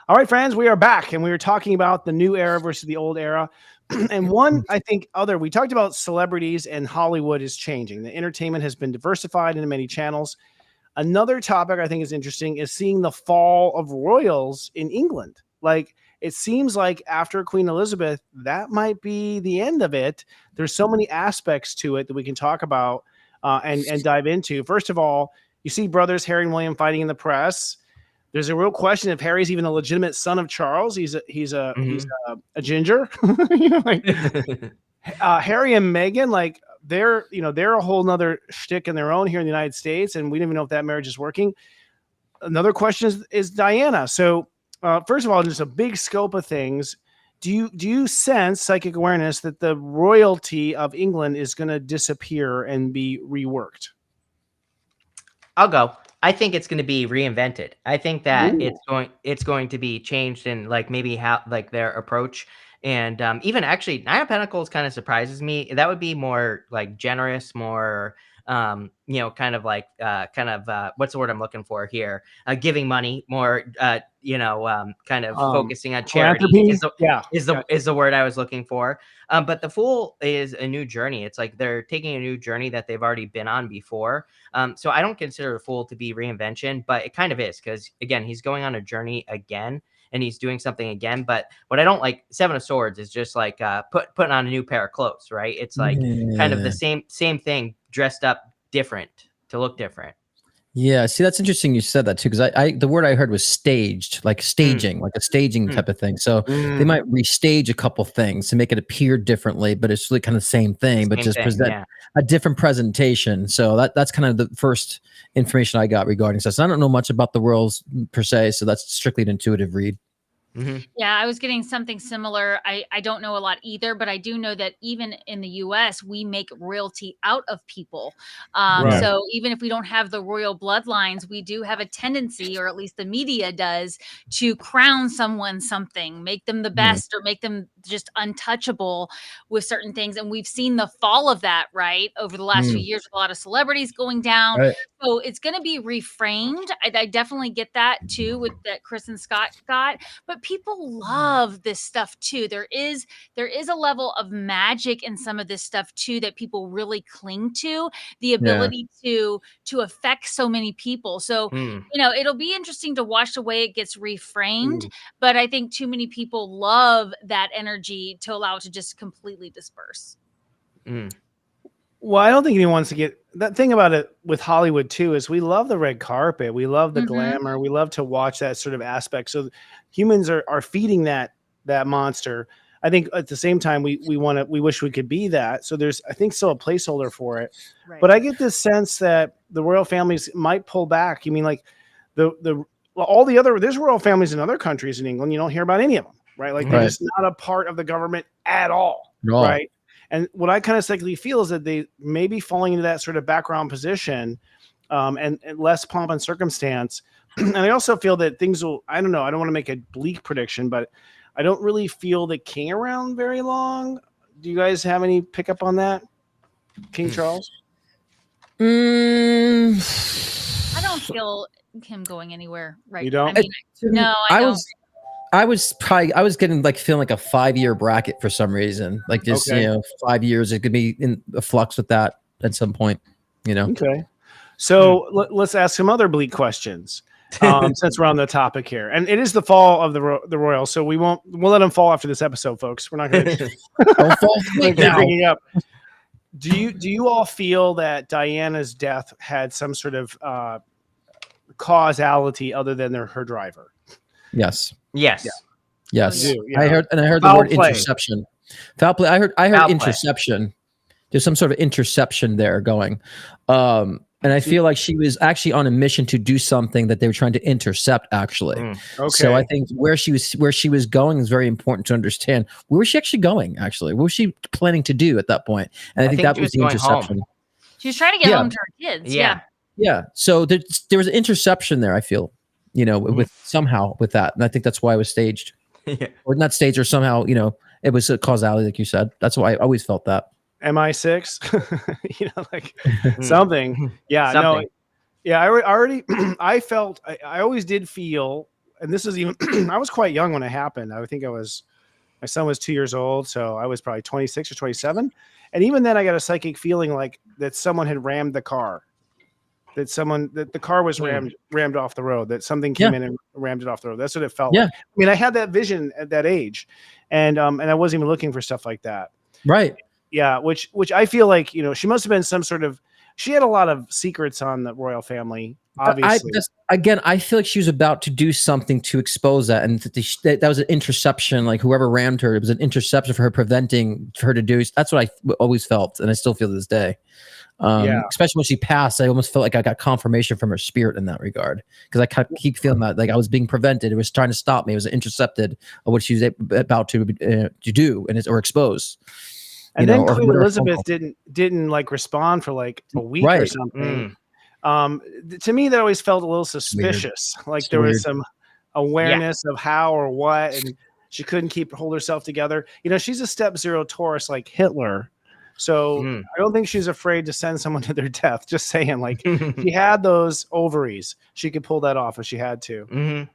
Speaker 1: All right, friends, we are back, and we were talking about the new era versus the old era. And one, I think, we talked about celebrities, and Hollywood is changing. The entertainment has been diversified into many channels. Another topic I think is interesting is seeing the fall of royals in England. Like, it seems like after Queen Elizabeth, that might be the end of it. There's so many aspects to it that we can talk about and dive into. First of all, you see brothers Harry and William fighting in the press. There's a real question if Harry's even a legitimate son of Charles. He's a ginger. You know, like, Harry and Meghan, like, they're a whole nother shtick in their own here in the United States, and we don't even know if that marriage is working. Another question is Diana. So first of all, just a big scope of things. Do you sense psychic awareness that the royalty of England is going to disappear and be reworked?
Speaker 4: I'll go. I think it's going to be reinvented. I think that
Speaker 1: Ooh.
Speaker 4: it's going to be changed in like maybe how like their approach. And even actually, Nine of Pentacles kind of surprises me. That would be more like generous, more kind of like what's the word I'm looking for here? Giving money, more kind of focusing on charity is the word I was looking for. But the Fool is a new journey. It's like they're taking a new journey that they've already been on before. So I don't consider the Fool to be reinvention, but it kind of is, because again, he's going on a journey again. And he's doing something again. But what I don't like, Seven of Swords is just like putting on a new pair of clothes, right? It's like kind of the same thing dressed up different to look different.
Speaker 3: Yeah, see, that's interesting you said that too, because I the word I heard was staged, like staging, like a staging type of thing. So they might restage a couple things to make it appear differently, but it's really kind of the same thing, but just present a different presentation. So that's kind of the first information I got regarding this. So I don't know much about the royals per se, so that's strictly an intuitive read.
Speaker 2: Yeah, I was getting something similar. I don't know a lot either, but I do know that even in the US, we make royalty out of people. So even if we don't have the royal bloodlines, we do have a tendency, or at least the media does, to crown someone something, make them the best, or make them just untouchable with certain things. And we've seen the fall of that, right, over the last few years with a lot of celebrities going down.
Speaker 3: Right.
Speaker 2: So it's going to be reframed. I definitely get that too, with that Chris and Scott got. But people love this stuff too. There is a level of magic in some of this stuff too that people really cling to, the ability to affect so many people. So, it'll be interesting to watch the way it gets reframed, but I think too many people love that energy to allow it to just completely disperse.
Speaker 1: Well, I don't think anyone wants to get that thing about it with Hollywood too, is we love the red carpet. We love the glamour. We love to watch that sort of aspect. So humans are feeding that monster. I think at the same time, we wish we could be that. So there's, I think, still a placeholder for it. Right. But I get this sense that the royal families might pull back. You mean like the well, all the other there's royal families in other countries in England. You don't hear about any of them, right? Like they're
Speaker 3: Right.
Speaker 1: just not a part of the government at all,
Speaker 3: At all.
Speaker 1: right? And what I kind of psychically feel is that they may be falling into that sort of background position, and less pomp and circumstance. And I also feel that things will. I don't know. I don't want to make a bleak prediction, but I don't really feel the king around very long. Do you guys have any pickup on that, King Charles?
Speaker 2: I don't feel him going anywhere right
Speaker 1: You don't?
Speaker 2: now. I mean, no, I don't.
Speaker 3: I was getting like feeling like a 5-year bracket for some reason. Like just,
Speaker 1: Okay.
Speaker 3: 5 years, it could be in a flux with that at some point,
Speaker 1: Okay. So let's ask some other bleak questions. Since we're on the topic here, and it is the fall of the Royals, so we'll let them fall after this episode, folks. We're not going to
Speaker 3: Don't fall asleep now.
Speaker 1: bringing up. Do you all feel that Diana's death had some sort of causality other than her driver?
Speaker 3: Yes.
Speaker 4: Yes.
Speaker 1: Yeah.
Speaker 3: Yes.
Speaker 1: You do, yeah.
Speaker 3: I heard the
Speaker 1: Foul
Speaker 3: word
Speaker 1: play.
Speaker 3: interception. Foul play. I heard
Speaker 4: Foul play.
Speaker 3: interception. There's some sort of interception there going. And I feel like she was actually on a mission to do something that they were trying to intercept, actually.
Speaker 1: Okay.
Speaker 3: So I think where she was going is very important to understand. Where was she actually going, actually? What was she planning to do at that point? And I think that
Speaker 4: she
Speaker 3: was the
Speaker 4: was going home.
Speaker 3: interception.
Speaker 2: She was trying to get
Speaker 3: Yeah.
Speaker 2: home to her kids.
Speaker 4: Yeah.
Speaker 3: Yeah. So there was an interception there, I feel, with somehow with that. And I think that's why it was staged.
Speaker 4: Yeah.
Speaker 3: Or not staged, or somehow, it was a causality, like you said. That's why I always felt that.
Speaker 1: MI6, like something. Yeah,
Speaker 4: Something.
Speaker 1: no, yeah. I already, I felt, I always did feel, and this is even, I was quite young when it happened. I think my son was 2 years old, so I was probably 26 or 27. And even then, I got a psychic feeling like that someone had rammed the car, that the car was rammed off the road, that something came in and rammed it off the road. That's what it felt like. I mean, I had that vision at that age, and I wasn't even looking for stuff like that.
Speaker 3: Right.
Speaker 1: Yeah, which I feel like, she must have been some sort of, she had a lot of secrets on the royal family, obviously.
Speaker 3: I feel like she was about to do something to expose that, and that was an interception. Like whoever rammed her, it was an interception for her to do. That's what I always felt, and I still feel to this day. Especially when she passed, I almost felt like I got confirmation from her spirit in that regard, because I keep feeling that like I was being prevented. It was trying to stop me. It was intercepted of what she was about to do or expose.
Speaker 1: And then Queen Elizabeth didn't like respond for like a week or something. To me, that always felt a little suspicious. Like there was some awareness of how or what, and she couldn't hold herself together. She's a step 0 Taurus like Hitler. So I don't think she's afraid to send someone to their death. Just saying, like she had those ovaries, she could pull that off if she had to.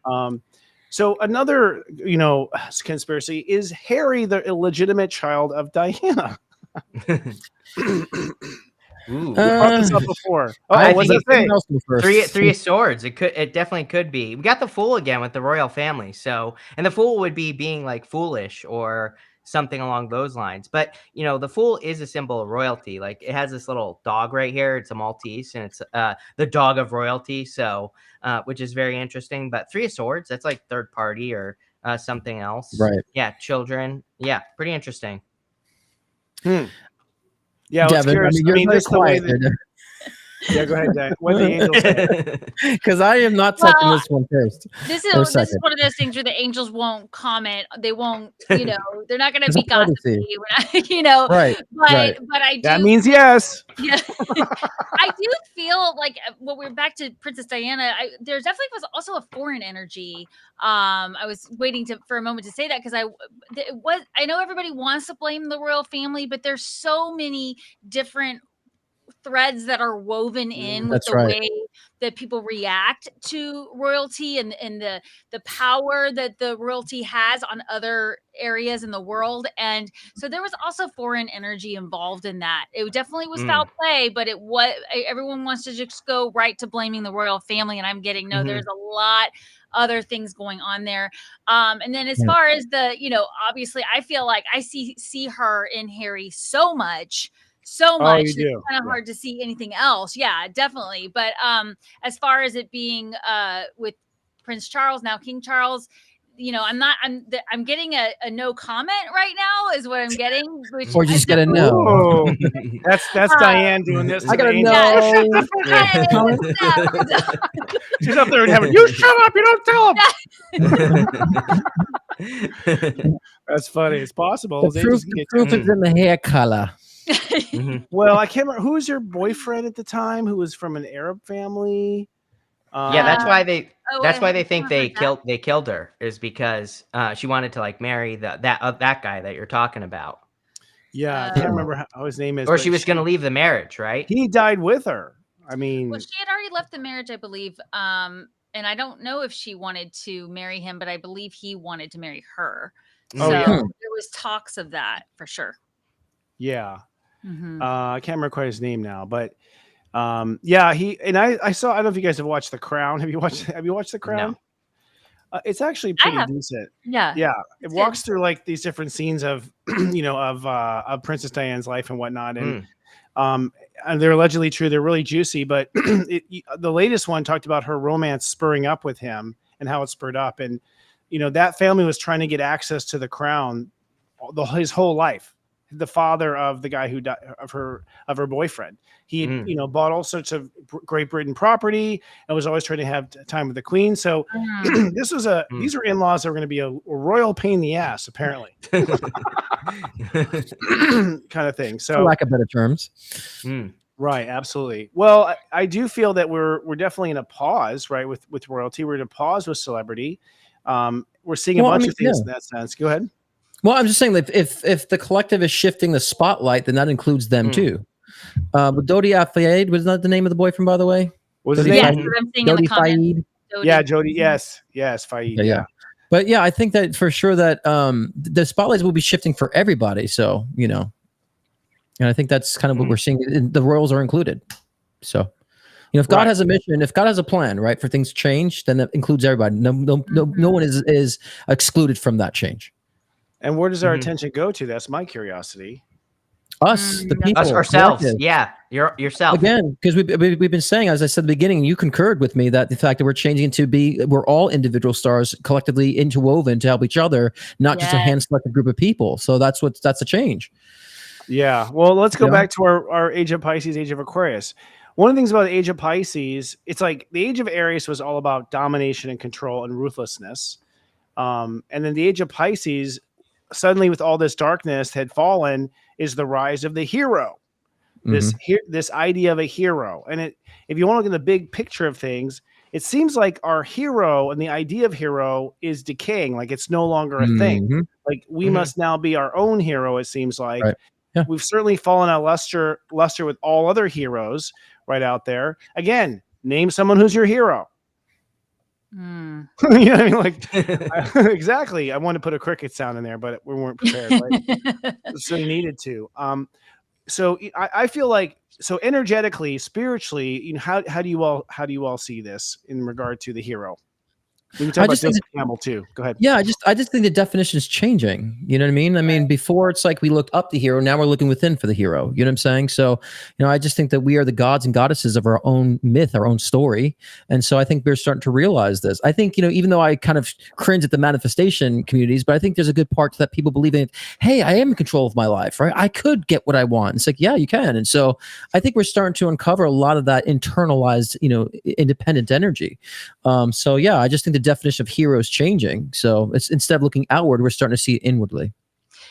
Speaker 1: So another, conspiracy is Harry the illegitimate child of Diana.
Speaker 4: Ooh.
Speaker 1: We brought this up before.
Speaker 4: I
Speaker 1: What's
Speaker 4: think
Speaker 1: it say?
Speaker 4: Three of Swords. It definitely could be. We got the Fool again with the royal family. So, and the Fool would be being like foolish or something along those lines. But the Fool is a symbol of royalty. Like it has this little dog right here. It's a Maltese, and it's the dog of royalty. So, which is very interesting. But Three of Swords, that's like third party or something else.
Speaker 3: Right.
Speaker 4: Yeah, children. Yeah, pretty interesting.
Speaker 1: Yeah,
Speaker 3: Devin, you're very quiet.
Speaker 1: Yeah, go ahead, Dan. What the angels say?
Speaker 3: Because I am not touching this one first.
Speaker 2: This is one of those things where the angels won't comment. They won't, they're not going to be gossipy.
Speaker 3: Right.
Speaker 2: But I do.
Speaker 1: That means yes.
Speaker 2: Yeah. I do feel like we're back to Princess Diana. There definitely was also a foreign energy. I was waiting for a moment to say that because I know everybody wants to blame the royal family, but there's so many different threads that are woven in with the way that people react to royalty and the power that the royalty has on other areas in the world. And so there was also foreign energy involved in that. It definitely was foul play, but everyone wants to just go right to blaming the royal family. And I'm getting, there's a lot other things going on there. And then as far as obviously I feel like I see her in Harry so much. It's kind of hard to see anything else. Yeah, definitely. But as far as it being with Prince Charles, now King Charles, I'm getting a no comment right now is what I'm getting. Which
Speaker 3: Or you just gotta know.
Speaker 1: Whoa. That's Diane doing this.
Speaker 3: I
Speaker 1: to the
Speaker 3: gotta
Speaker 1: angel.
Speaker 3: know.
Speaker 1: She's up there in heaven. You shut up! You don't tell him. That's funny. It's possible.
Speaker 3: The
Speaker 1: They
Speaker 3: proof,
Speaker 1: just
Speaker 3: the
Speaker 1: get
Speaker 3: proof is in the hair color.
Speaker 1: Well, I can't remember who was your boyfriend at the time. Who was from an Arab family?
Speaker 4: Yeah, that's why they.
Speaker 2: Oh,
Speaker 4: That's
Speaker 2: I
Speaker 4: why they
Speaker 2: haven't
Speaker 4: think
Speaker 2: heard that.
Speaker 4: they killed her, is because she wanted to like marry that guy that you're talking about,
Speaker 1: Yeah, I can't remember how his name is.
Speaker 4: or
Speaker 1: but
Speaker 4: she was going to leave the marriage, right?
Speaker 1: He died with her. I mean,
Speaker 2: Well, she had already left the marriage, I believe. And I don't know if she wanted to marry him, but I believe he wanted to marry her.
Speaker 1: Oh,
Speaker 2: So
Speaker 1: yeah.
Speaker 2: there was talks of that for sure.
Speaker 1: yeah.
Speaker 2: Mhm.
Speaker 1: I can't remember quite his name now, but yeah, I saw. I don't know if you guys have watched The Crown. Have you watched The Crown?
Speaker 4: No.
Speaker 1: It's actually pretty
Speaker 2: have.
Speaker 1: decent.
Speaker 2: Yeah.
Speaker 1: Yeah, it
Speaker 2: It's
Speaker 1: walks through like these different scenes of of Princess Diana's life and whatnot, and they're allegedly true. They're really juicy, but the latest one talked about her romance spurring up with him and how it spurred up, and that family was trying to get access to the crown his whole life. The father of the guy who died of her boyfriend, he had, bought all sorts of Great Britain property and was always trying to have time with the queen. So these are in-laws that were going to be a royal pain in the ass, apparently, kind of thing. So,
Speaker 3: For lack of better terms.
Speaker 1: right, absolutely. Well, I do feel that we're definitely in a pause, right, with royalty. We're in a pause with celebrity. We're seeing a bunch of things in that sense. Go ahead.
Speaker 3: Well, I'm just saying that if the collective is shifting the spotlight, then that includes them too. But Dodi Al-Fayed, was that the name of the boyfriend, by the way?
Speaker 1: What's his
Speaker 3: Dodi
Speaker 1: name?
Speaker 2: Yeah,
Speaker 3: Fayed?
Speaker 2: that's what I'm seeing in the
Speaker 3: Dodi
Speaker 2: comments.
Speaker 3: Fayed?
Speaker 1: Yeah, Jody. Yes, Fayed.
Speaker 3: Yeah. But yeah, I think that for sure that the spotlights will be shifting for everybody. So, and I think that's kind of what we're seeing. The royals are included. So, if God has a mission, if God has a plan, right, for things to change, then that includes everybody. No one is excluded from that change.
Speaker 1: And where does our attention go to? That's my curiosity.
Speaker 3: Us, the people,
Speaker 4: Us ourselves.
Speaker 3: collective.
Speaker 4: Yeah, yourself.
Speaker 3: Again, because we've been saying, as I said at the beginning, you concurred with me that the fact that we're changing we're all individual stars collectively interwoven to help each other, not just a hand-selected group of people. So that's a change.
Speaker 1: Yeah. Well, let's go back to our Age of Pisces, Age of Aquarius. One of the things about the Age of Pisces, it's like the Age of Aries was all about domination and control and ruthlessness. And then the Age of Pisces, suddenly with all this darkness had fallen, is the rise of the hero. This idea of a hero. And if you want to look at the big picture of things, it seems like our hero and the idea of hero is decaying. Like it's no longer a thing. Like we must now be our own hero, it seems like.
Speaker 3: Right. Yeah.
Speaker 1: We've certainly fallen out luster with all other heroes right out there. Again, name someone who's your hero. You know what I mean? Like exactly. I wanted to put a cricket sound in there, but we weren't prepared. Right? So needed to. So I feel like energetically, spiritually, how do you all see this in regard to the hero? We can talk about Joseph Campbell too. Go ahead.
Speaker 3: Yeah, I just think the definition is changing. You know what I mean? I mean, before it's like we looked up the hero, now we're looking within for the hero. You know what I'm saying? So, I just think that we are the gods and goddesses of our own myth, our own story. And so I think we're starting to realize this. I think, even though I kind of cringe at the manifestation communities, but I think there's a good part that people believe in, hey, I am in control of my life, right? I could get what I want. It's like, yeah, you can. And so I think we're starting to uncover a lot of that internalized, independent energy. So yeah, I just think the definition of hero is changing. So it's instead of looking outward, we're starting to see it inwardly.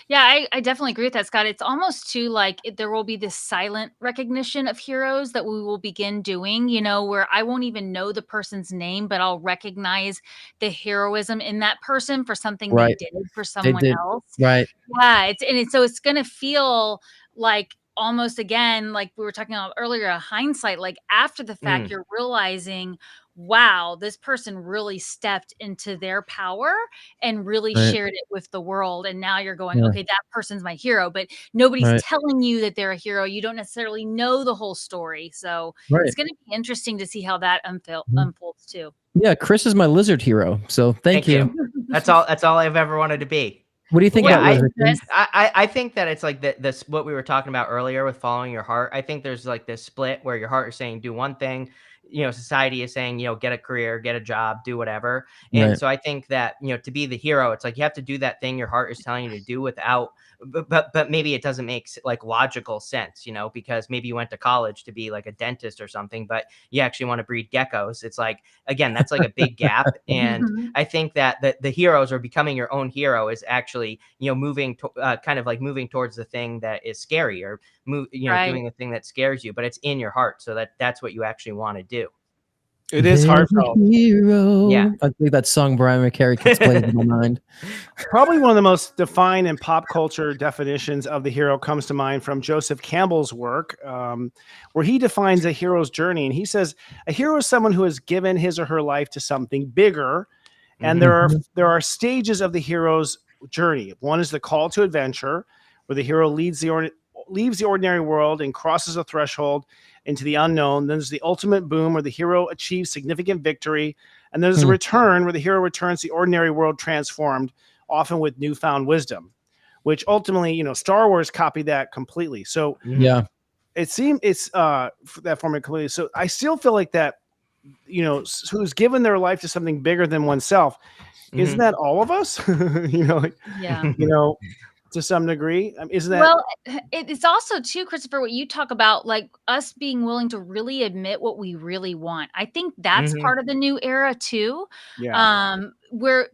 Speaker 2: Yeah, I definitely agree with that, Scott. It's almost too like there will be this silent recognition of heroes that we will begin doing, where I won't even know the person's name, but I'll recognize the heroism in that person for something they did for someone else.
Speaker 3: Right.
Speaker 2: Yeah. So it's going to feel like almost again, like we were talking about earlier, a hindsight, like after the fact, you're realizing, wow, this person really stepped into their power and really shared it with the world. And now you're going, okay, that person's my hero, but nobody's telling you that they're a hero. You don't necessarily know the whole story. So it's going to be interesting to see how that unfolds too.
Speaker 3: Yeah. Chris is my lizard hero. So thank you.
Speaker 4: That's all I've ever wanted to be.
Speaker 3: What do you think about lizard?
Speaker 4: I think that it's like this what we were talking about earlier with following your heart. I think there's like this split where your heart is saying do one thing, society is saying, get a career, get a job, do whatever. And so I think that, to be the hero, it's like you have to do that thing your heart is telling you to do without, but maybe it doesn't make like logical sense, because maybe you went to college to be like a dentist or something, but you actually want to breed geckos. It's like, again, that's like a big gap. And I think that the heroes, or becoming your own hero, is actually, moving to, kind of like moving towards the thing that is scary, or doing the thing that scares you, but it's in your heart. So that's what you actually want to do.
Speaker 1: It is heartfelt.
Speaker 3: Hero.
Speaker 4: Yeah.
Speaker 3: I think that song Brian McCary keeps playing in my mind.
Speaker 1: Probably one of the most defined in pop culture definitions of the hero comes to mind from Joseph Campbell's work, where he defines a hero's journey. And he says a hero is someone who has given his or her life to something bigger. And there are stages of the hero's journey. One is the call to adventure, where the hero leaves the ordinary world and crosses a threshold into the unknown. Then there's the ultimate boom, where the hero achieves significant victory. And there's the return, where the hero returns to the ordinary world transformed, often with newfound wisdom, which ultimately, Star Wars copied that completely. So it seemed it's that format completely. So I still feel like that, who's given their life to something bigger than oneself. Isn't that all of us? To some degree, isn't that?
Speaker 2: Well, it's also too, Christopher, what you talk about, like us being willing to really admit what we really want. I think that's part of the new era too.
Speaker 1: Yeah.
Speaker 2: Where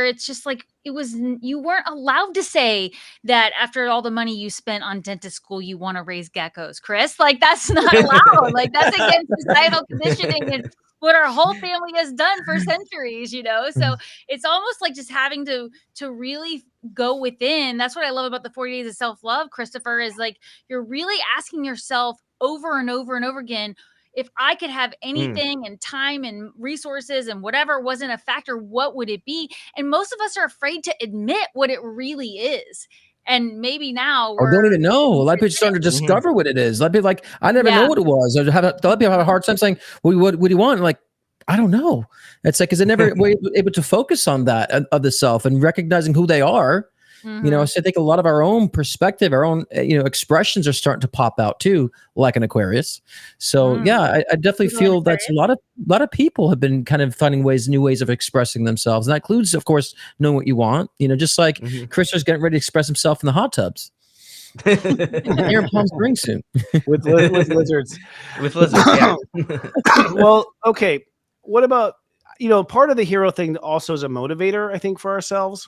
Speaker 2: it's just like you weren't allowed to say that after all the money you spent on dentist school, you want to raise geckos, Chris. Like that's not allowed. Like that's against societal conditioning and what our whole family has done for centuries, So it's almost like just having to really go within. That's what I love about the 40 Days of Self-Love, Christopher, is like you're really asking yourself over and over and over again, if I could have anything and time and resources and whatever wasn't a factor, what would it be? And most of us are afraid to admit what it really is. And maybe now
Speaker 3: or don't even know. A lot of people are starting to discover what it is. A lot of people like, I never know what it was. Or a lot of people have a hard time saying, well, what do you want? Like, I don't know. It's like, because they never were able to focus on that of the self and recognizing who they are. So I think a lot of our own perspective, our own, expressions are starting to pop out too, like an Aquarius. So I definitely feel that's a lot of people have been kind of finding new ways of expressing themselves. And that includes, of course, knowing what you want, just like Chris is getting ready to express himself in the hot tubs. Here in Palm Springs soon.
Speaker 1: with lizards.
Speaker 4: With lizards, yeah.
Speaker 1: Well, okay. What about, part of the hero thing also is a motivator, I think, for ourselves.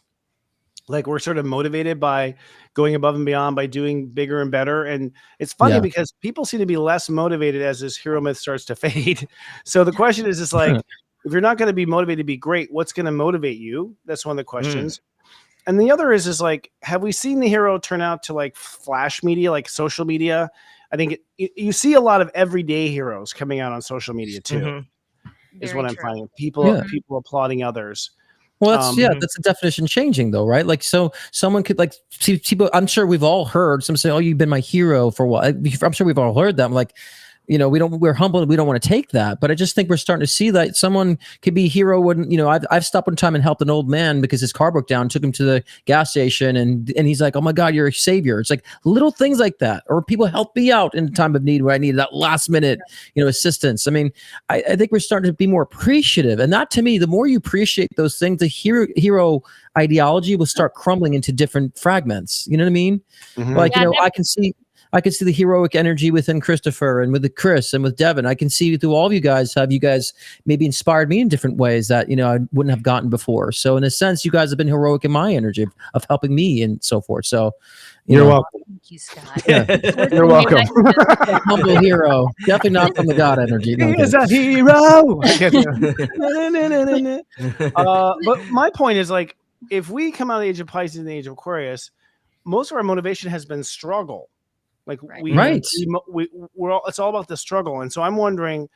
Speaker 1: Like we're sort of motivated by going above and beyond, by doing bigger and better. And it's funny because people seem to be less motivated as this hero myth starts to fade. So the question is just like, if you're not going to be motivated to be great, what's going to motivate you? That's one of the questions. And the other is like, have we seen the hero turn out to like flash media, like social media? I think you see a lot of everyday heroes coming out on social media too, is what I'm finding. People applauding others.
Speaker 3: Well, that's the definition changing though, right? Like, so someone could like see people. I'm sure we've all heard some say, "Oh, you've been my hero for a while." I'm sure we've all heard that. I'm like, we're humble. We don't want to take that, but I just think we're starting to see that someone could be a hero when, I've stopped one time and helped an old man because his car broke down, took him to the gas station. And he's like, "Oh my God, you're a savior." It's like little things like that, or people help me out in a time of need where I needed that last minute, assistance. I mean, I think we're starting to be more appreciative. And that to me, the more you appreciate those things, the hero ideology will start crumbling into different fragments. You know what I mean? Like, I can see the heroic energy within Christopher and with Chris and with Devon. I can see through all of you guys, have you guys maybe inspired me in different ways that, I wouldn't have gotten before. So in a sense, you guys have been heroic in my energy of helping me and so forth. So
Speaker 1: you're welcome.
Speaker 2: Thank you, Scott.
Speaker 1: You're welcome.
Speaker 3: Humble hero. Definitely not from the God energy.
Speaker 1: He is a hero. But my point is like, if we come out of the age of Pisces and the age of Aquarius, most of our motivation has been struggle. Like we're all, it's all about the struggle. And so I'm wondering,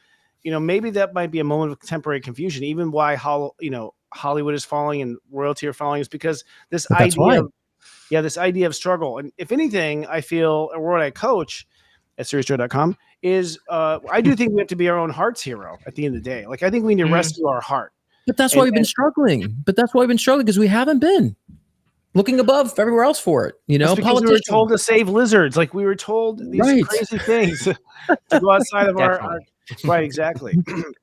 Speaker 1: maybe that might be a moment of temporary confusion, even why Hollywood is falling and royalty are falling, is because this idea of struggle. And if anything, I feel, or what I coach at seriousjoy.com is I do think we have to be our own heart's hero at the end of the day. Like I think we need to rescue our heart.
Speaker 3: But that's why we've been struggling. Because we haven't been looking above everywhere else for it.
Speaker 1: Because we were told to save lizards. Like we were told these crazy things to go outside of our Right, exactly.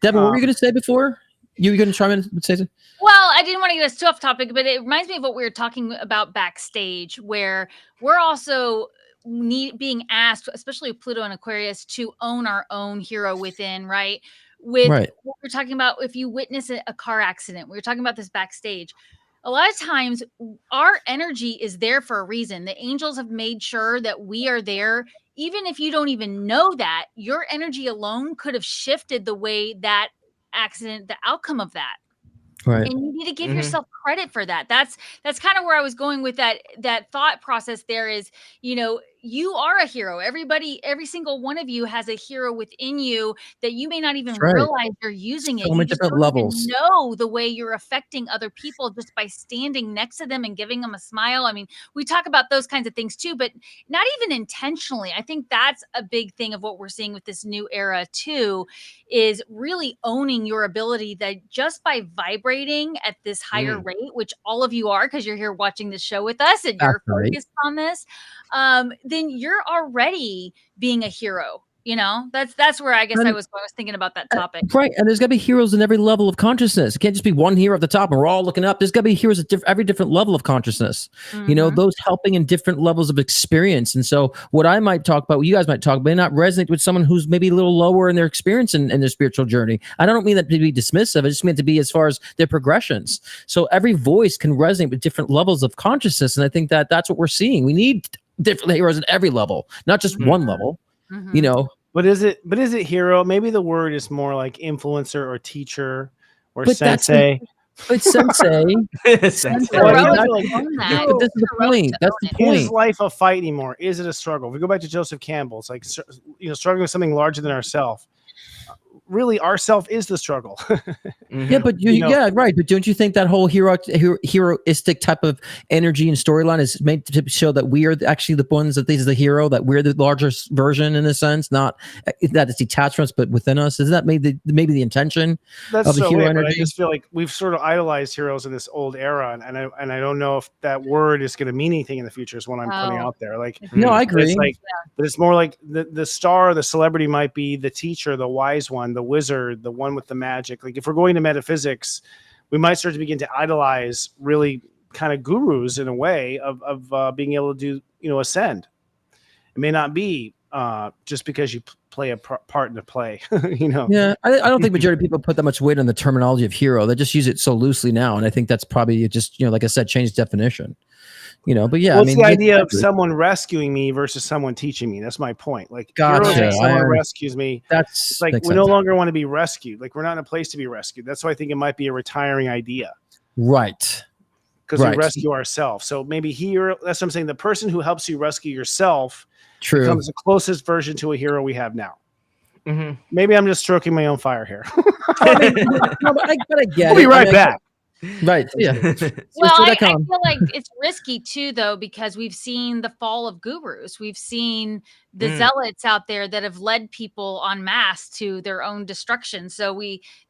Speaker 3: Devon, what were you going to say before? You were going to try and say something?
Speaker 2: Well, I didn't want to get us too off topic, but it reminds me of what we were talking about backstage, where we're also being asked, especially with Pluto and Aquarius, to own our own hero within, right? With
Speaker 3: Right.
Speaker 2: what we're talking about, if you witness a car accident, we were talking about this backstage. A lot of times our energy is there for a reason. The angels have made sure that we are there. Even if you don't even know that, your energy alone could have shifted the way that accident, the outcome of that.
Speaker 3: Right.
Speaker 2: And you need to give yourself credit for that. That's kind of where I was going with that thought process there is, you are a hero. Every single one of you has a hero within you that you may not even realize you're using it.
Speaker 3: So many different levels.
Speaker 2: You know the way you're affecting other people just by standing next to them and giving them a smile. I mean, we talk about those kinds of things too, but not even intentionally. I think that's a big thing of what we're seeing with this new era too, is really owning your ability that just by vibrating at this higher rate, which all of you are, because you're here watching this show with us and you're focused on this, then you're already being a hero. That's where I guess I was thinking about that topic.
Speaker 3: Right. And there's got to be heroes in every level of consciousness. It can't just be one hero at the top and we're all looking up. There's got to be heroes at every different level of consciousness, those helping in different levels of experience. And so what I might talk about, what you guys might talk about, may not resonate with someone who's maybe a little lower in their experience in their spiritual journey. I don't mean that to be dismissive. I just mean to be as far as their progressions. So every voice can resonate with different levels of consciousness. And I think that that's what we're seeing. We need different heroes at every level, not just one level,
Speaker 1: But is it hero? Maybe the word is more like influencer or teacher or sensei.
Speaker 3: But sensei.
Speaker 1: But this is
Speaker 3: the point. That's the point.
Speaker 1: Is life a fight anymore? Is it a struggle? If we go back to Joseph Campbell, it's like, struggling with something larger than ourselves. Really, ourself is the struggle.
Speaker 3: Yeah, but right. But don't you think that whole heroistic type of energy and storyline is meant to show that we are actually the ones that this is the hero, that we're the largest version in a sense, not that it's detached from us, but within us? Isn't that maybe the intention of the hero energy?
Speaker 1: I just feel like we've sort of idolized heroes in this old era, and I don't know if that word is going to mean anything in the future. Is what I'm putting out there. Like,
Speaker 3: no, I agree.
Speaker 1: But it's more like the star, the celebrity might be the teacher, the wise one, the wizard, the one with the magic. Like if we're going to metaphysics, we might start to begin to idolize really kind of gurus in a way of being able to do, ascend. It may not be just because you play a part in the play, Yeah,
Speaker 3: I don't think majority of people put that much weight on the terminology of hero. They just use it so loosely now, and I think that's probably just like I said, changed definition. But yeah,
Speaker 1: what's the idea of someone rescuing me versus someone teaching me? That's my point. Like,
Speaker 3: gotcha.
Speaker 1: Someone rescues me.
Speaker 3: It's
Speaker 1: like we no longer want to be rescued. Like we're not in a place to be rescued. That's why I think it might be a retiring idea.
Speaker 3: Right.
Speaker 1: Because we rescue ourselves. So maybe hero. That's what I'm saying. The person who helps you rescue yourself becomes the closest version to a hero we have now. Mm-hmm. Maybe I'm just stroking my own fire here.
Speaker 3: But I get
Speaker 1: we'll be right back.
Speaker 3: Right. Yeah.
Speaker 2: Well, I feel like it's risky too, though, because we've seen the fall of gurus. We've seen the zealots out there that have led people en masse to their own destruction. So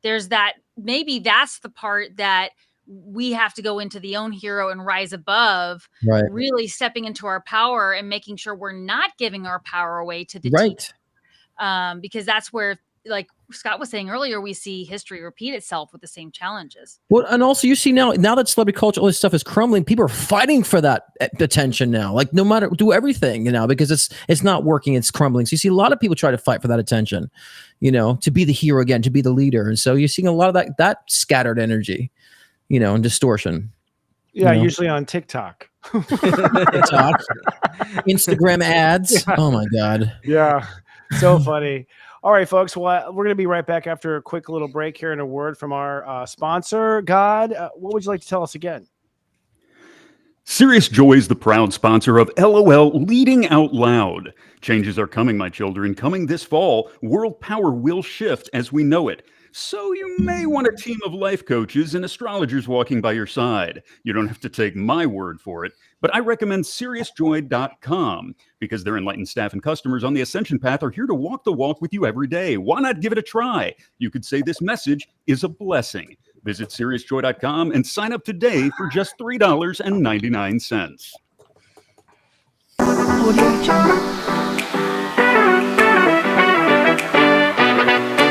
Speaker 2: there's that. Maybe that's the part that we have to go into the own hero and rise above. Right. Really stepping into our power and making sure we're not giving our power away to the teacher. Because that's where, like Scott was saying earlier, we see history repeat itself with the same challenges.
Speaker 3: Well, and also you see now that celebrity culture, all this stuff is crumbling. People are fighting for that attention now. Like no matter, do everything, because it's not working. It's crumbling. So you see a lot of people try to fight for that attention, to be the hero again, to be the leader. And so you're seeing a lot of that scattered energy, and distortion.
Speaker 1: Yeah, usually on TikTok.
Speaker 3: Instagram ads. Yeah. Oh my God.
Speaker 1: Yeah, so funny. All right, folks. Well, we're going to be right back after a quick little break here and a word from our sponsor. God, what would you like to tell us again?
Speaker 8: Serious Joy is the proud sponsor of LOL Leading Out Loud. Changes are coming, my children. Coming this fall, world power will shift as we know it. So you may want a team of life coaches and astrologers walking by your side. You don't have to take my word for it, but I recommend SeriousJoy.com because their enlightened staff and customers on the Ascension Path are here to walk the walk with you every day. Why not give it a try? You could say this message is a blessing. Visit SeriousJoy.com and sign up today for just $3.99.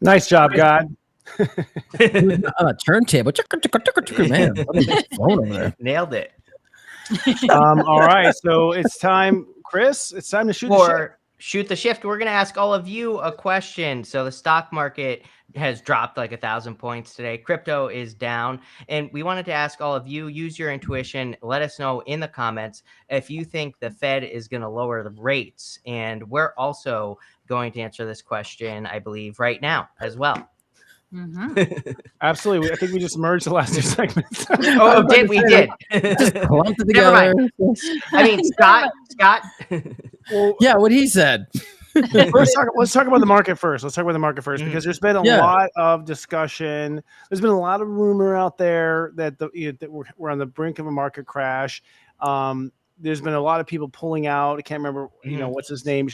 Speaker 1: Nice job, God.
Speaker 3: Turntable. Man, phone over there.
Speaker 4: Nailed it.
Speaker 1: All right, so it's time, Chris. It's time to shoot the shit.
Speaker 4: For shoot the shift, we're gonna ask all of you a question. So the stock market has dropped like 1,000 points today. Crypto is down, and we wanted to ask all of you, use your intuition. Let us know in the comments if you think the Fed is going to lower the rates, and we're also going to answer this question, I believe, right now as well.
Speaker 1: Absolutely. I think we just merged the last two segments.
Speaker 4: Oh, we did.
Speaker 3: Just clumped it
Speaker 4: Never
Speaker 3: together.
Speaker 4: mind. I mean, Scott.
Speaker 1: Well,
Speaker 3: Yeah, what he said.
Speaker 1: let's talk about the market first. Let's talk about the market first because there's been a lot of discussion. There's been a lot of rumor out there that that we're on the brink of a market crash. There's been a lot of people pulling out. I can't remember, what's his name?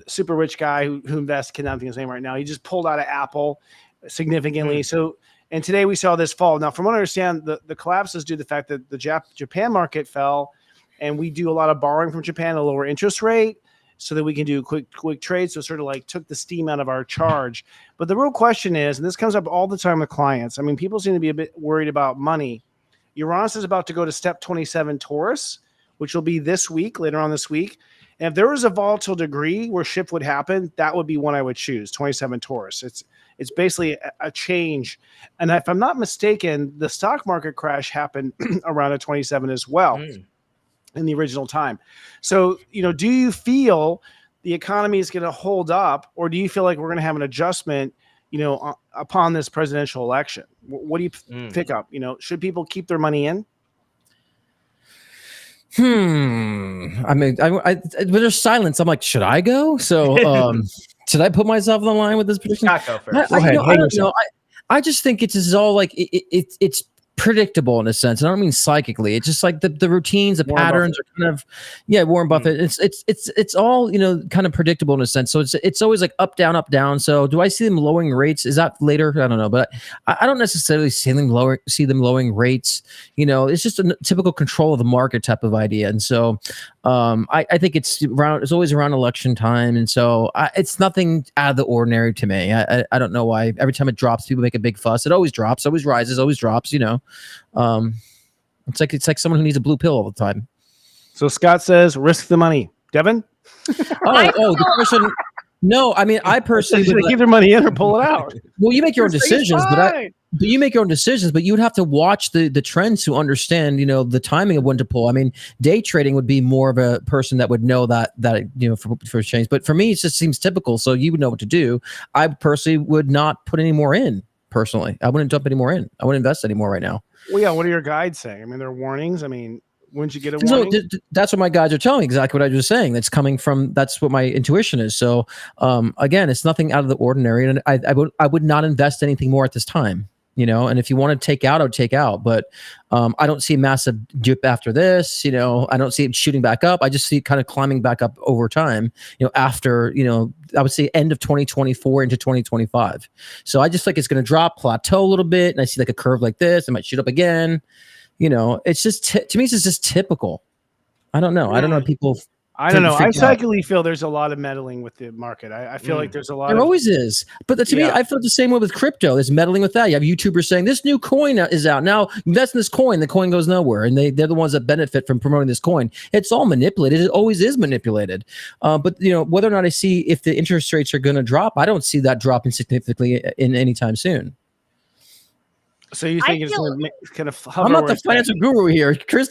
Speaker 1: Super rich guy who invests. Cannot think his name right now. He just pulled out of Apple significantly. So, and today we saw this fall. Now, from what I understand, the collapse is due to the fact that the Japan market fell, and we do a lot of borrowing from Japan at a lower interest rate, so that we can do quick trades. So it sort of like took the steam out of our charge. But the real question is, and this comes up all the time with clients, I mean, people seem to be a bit worried about money. Uranus is about to go to step 27 Taurus, which will be this week, later on this week. And if there was a volatile degree where shift would happen, that would be one I would choose, 27 Taurus. It's basically a change. And if I'm not mistaken, the stock market crash happened around a 27 as well. In the original time. So, do you feel the economy is going to hold up, or do you feel like we're going to have an adjustment, upon this presidential election? What do you pick up? Should people keep their money in?
Speaker 3: I mean, I there's silence. I'm like, should I go? So, should I put myself on the line with this prediction?
Speaker 4: Scott, go first.
Speaker 3: I don't know. I just think it's all like it's predictable in a sense. I don't mean psychically. It's just like the routines, the Warren patterns Buffett. Are kind of, Warren Buffett. It's all, kind of predictable in a sense. So it's always like up, down, up, down. So do I see them lowering rates? Is that later? I don't know, but I don't necessarily see them lowering rates. It's just a typical control of the market type of idea. And so I think it's always around election time. And so it's nothing out of the ordinary to me. I don't know why every time it drops, people make a big fuss. It always drops, always rises, always drops, It's like someone who needs a blue pill all the time.
Speaker 1: So Scott says, risk the money. Devon?
Speaker 3: The person. No, I mean, I personally
Speaker 1: should keep their money in or pull it out.
Speaker 3: Well, you make your own decisions, but you make your own decisions, but you would have to watch the trends to understand, the timing of when to pull. I mean, day trading would be more of a person that would know that for change. But for me, it just seems typical. So you would know what to do. I personally would not put any more in. Personally, I wouldn't dump any more in. I wouldn't invest anymore right now.
Speaker 1: Well, yeah. What are your guides saying? I mean, there are warnings. I mean, wouldn't you get a warning?
Speaker 3: No, that's what my guides are telling me. Exactly what I was saying. That's coming from. That's what my intuition is. So, again, it's nothing out of the ordinary, and I would not invest anything more at this time. And if you want to take out, I would take out. But I don't see a massive dip after this. I don't see it shooting back up. I just see it kind of climbing back up over time. After I would say end of 2024 into 2025. So I just think it's going to drop, plateau a little bit, and I see like a curve like this. It might shoot up again. It's just to me, it's just typical. I don't know. I don't know people.
Speaker 1: I don't know. I psychically feel there's a lot of meddling with the market. I feel like there's a lot.
Speaker 3: There always is. But to me, I feel the same way with crypto. There's meddling with that. You have YouTubers saying this new coin is out. Now invest in this coin. The coin goes nowhere. And they're the ones that benefit from promoting this coin. It's all manipulated. It always is manipulated. But whether or not I see if the interest rates are going to drop, I don't see that dropping significantly in anytime soon.
Speaker 1: So you think it's going to kind of?
Speaker 3: I'm not the financial guru here. Chris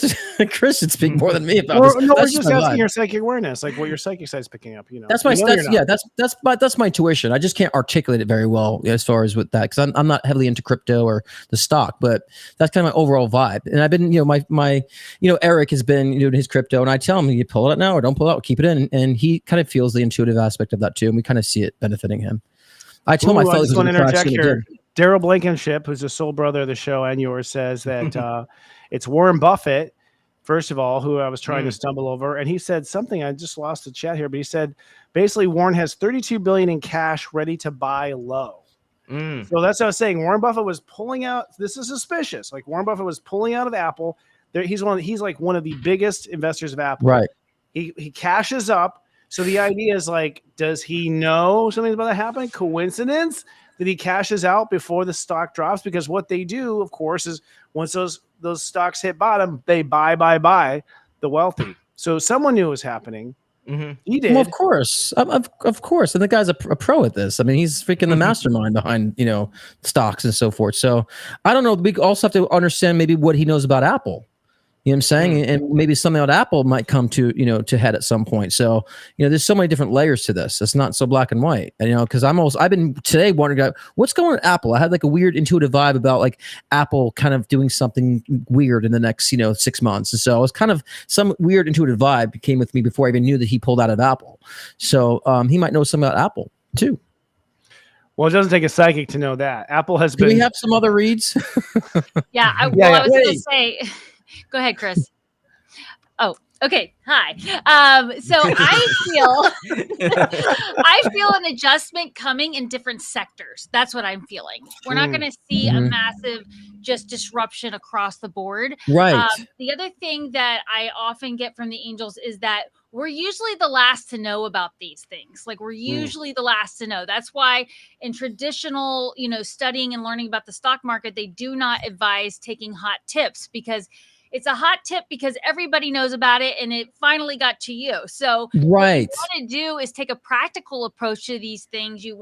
Speaker 3: should speak more than me about this.
Speaker 1: No, we're just asking your psychic awareness, like what your psychic side's picking up.
Speaker 3: That's my that's my intuition. I just can't articulate it very well as far as with that because I'm not heavily into crypto or the stock, but that's kind of my overall vibe. And I've been, my Eric has been doing his crypto, and I tell him, you pull it out now or don't pull it out, keep it in, and he kind of feels the intuitive aspect of that too, and we kind of see it benefiting him. I told my fellows to interject here.
Speaker 1: Daryl Blankenship, who's the sole brother of the show and yours, says that it's Warren Buffett, first of all, who I was trying to stumble over. And he said something, I just lost the chat here, but he said basically Warren has $32 billion in cash ready to buy low. So that's what I was saying. Warren Buffett was pulling out. This is suspicious. Like Warren Buffett was pulling out of Apple. He's like one of the biggest investors of Apple.
Speaker 3: Right.
Speaker 1: He cashes up. So the idea is like, does he know something's about to happen? Coincidence that he cashes out before the stock drops? Because what they do, of course, is once those stocks hit bottom, they buy the wealthy. So someone knew it was happening. He did.
Speaker 3: Well, of course, of course, and the guy's a pro at this. I mean, he's freaking the mastermind behind stocks and so forth. So I don't know. We also have to understand maybe what he knows about Apple. You know what I'm saying? And maybe something about Apple might come to, to head at some point. So, there's so many different layers to this. It's not so black and white. And, because I've been today wondering what's going on with Apple. I had like a weird intuitive vibe about like Apple kind of doing something weird in the next, 6 months. And so it was kind of some weird intuitive vibe came with me before I even knew that he pulled out of Apple. So he might know something about Apple too.
Speaker 1: Well, it doesn't take a psychic to know that. Apple has been.
Speaker 3: Do we have some other reads?
Speaker 2: Yeah. I was going to say. Go ahead, Chris. Oh, okay. Hi. So I feel an adjustment coming in different sectors. That's what I'm feeling. We're not going to see a massive just disruption across the board.
Speaker 3: Right.
Speaker 2: The other thing that I often get from the angels is that we're usually the last to know about these things. Like we're usually the last to know. That's why in traditional, studying and learning about the stock market, they do not advise taking hot tips because it's a hot tip because everybody knows about it and it finally got to you. So what you want to do is take a practical approach to these things. You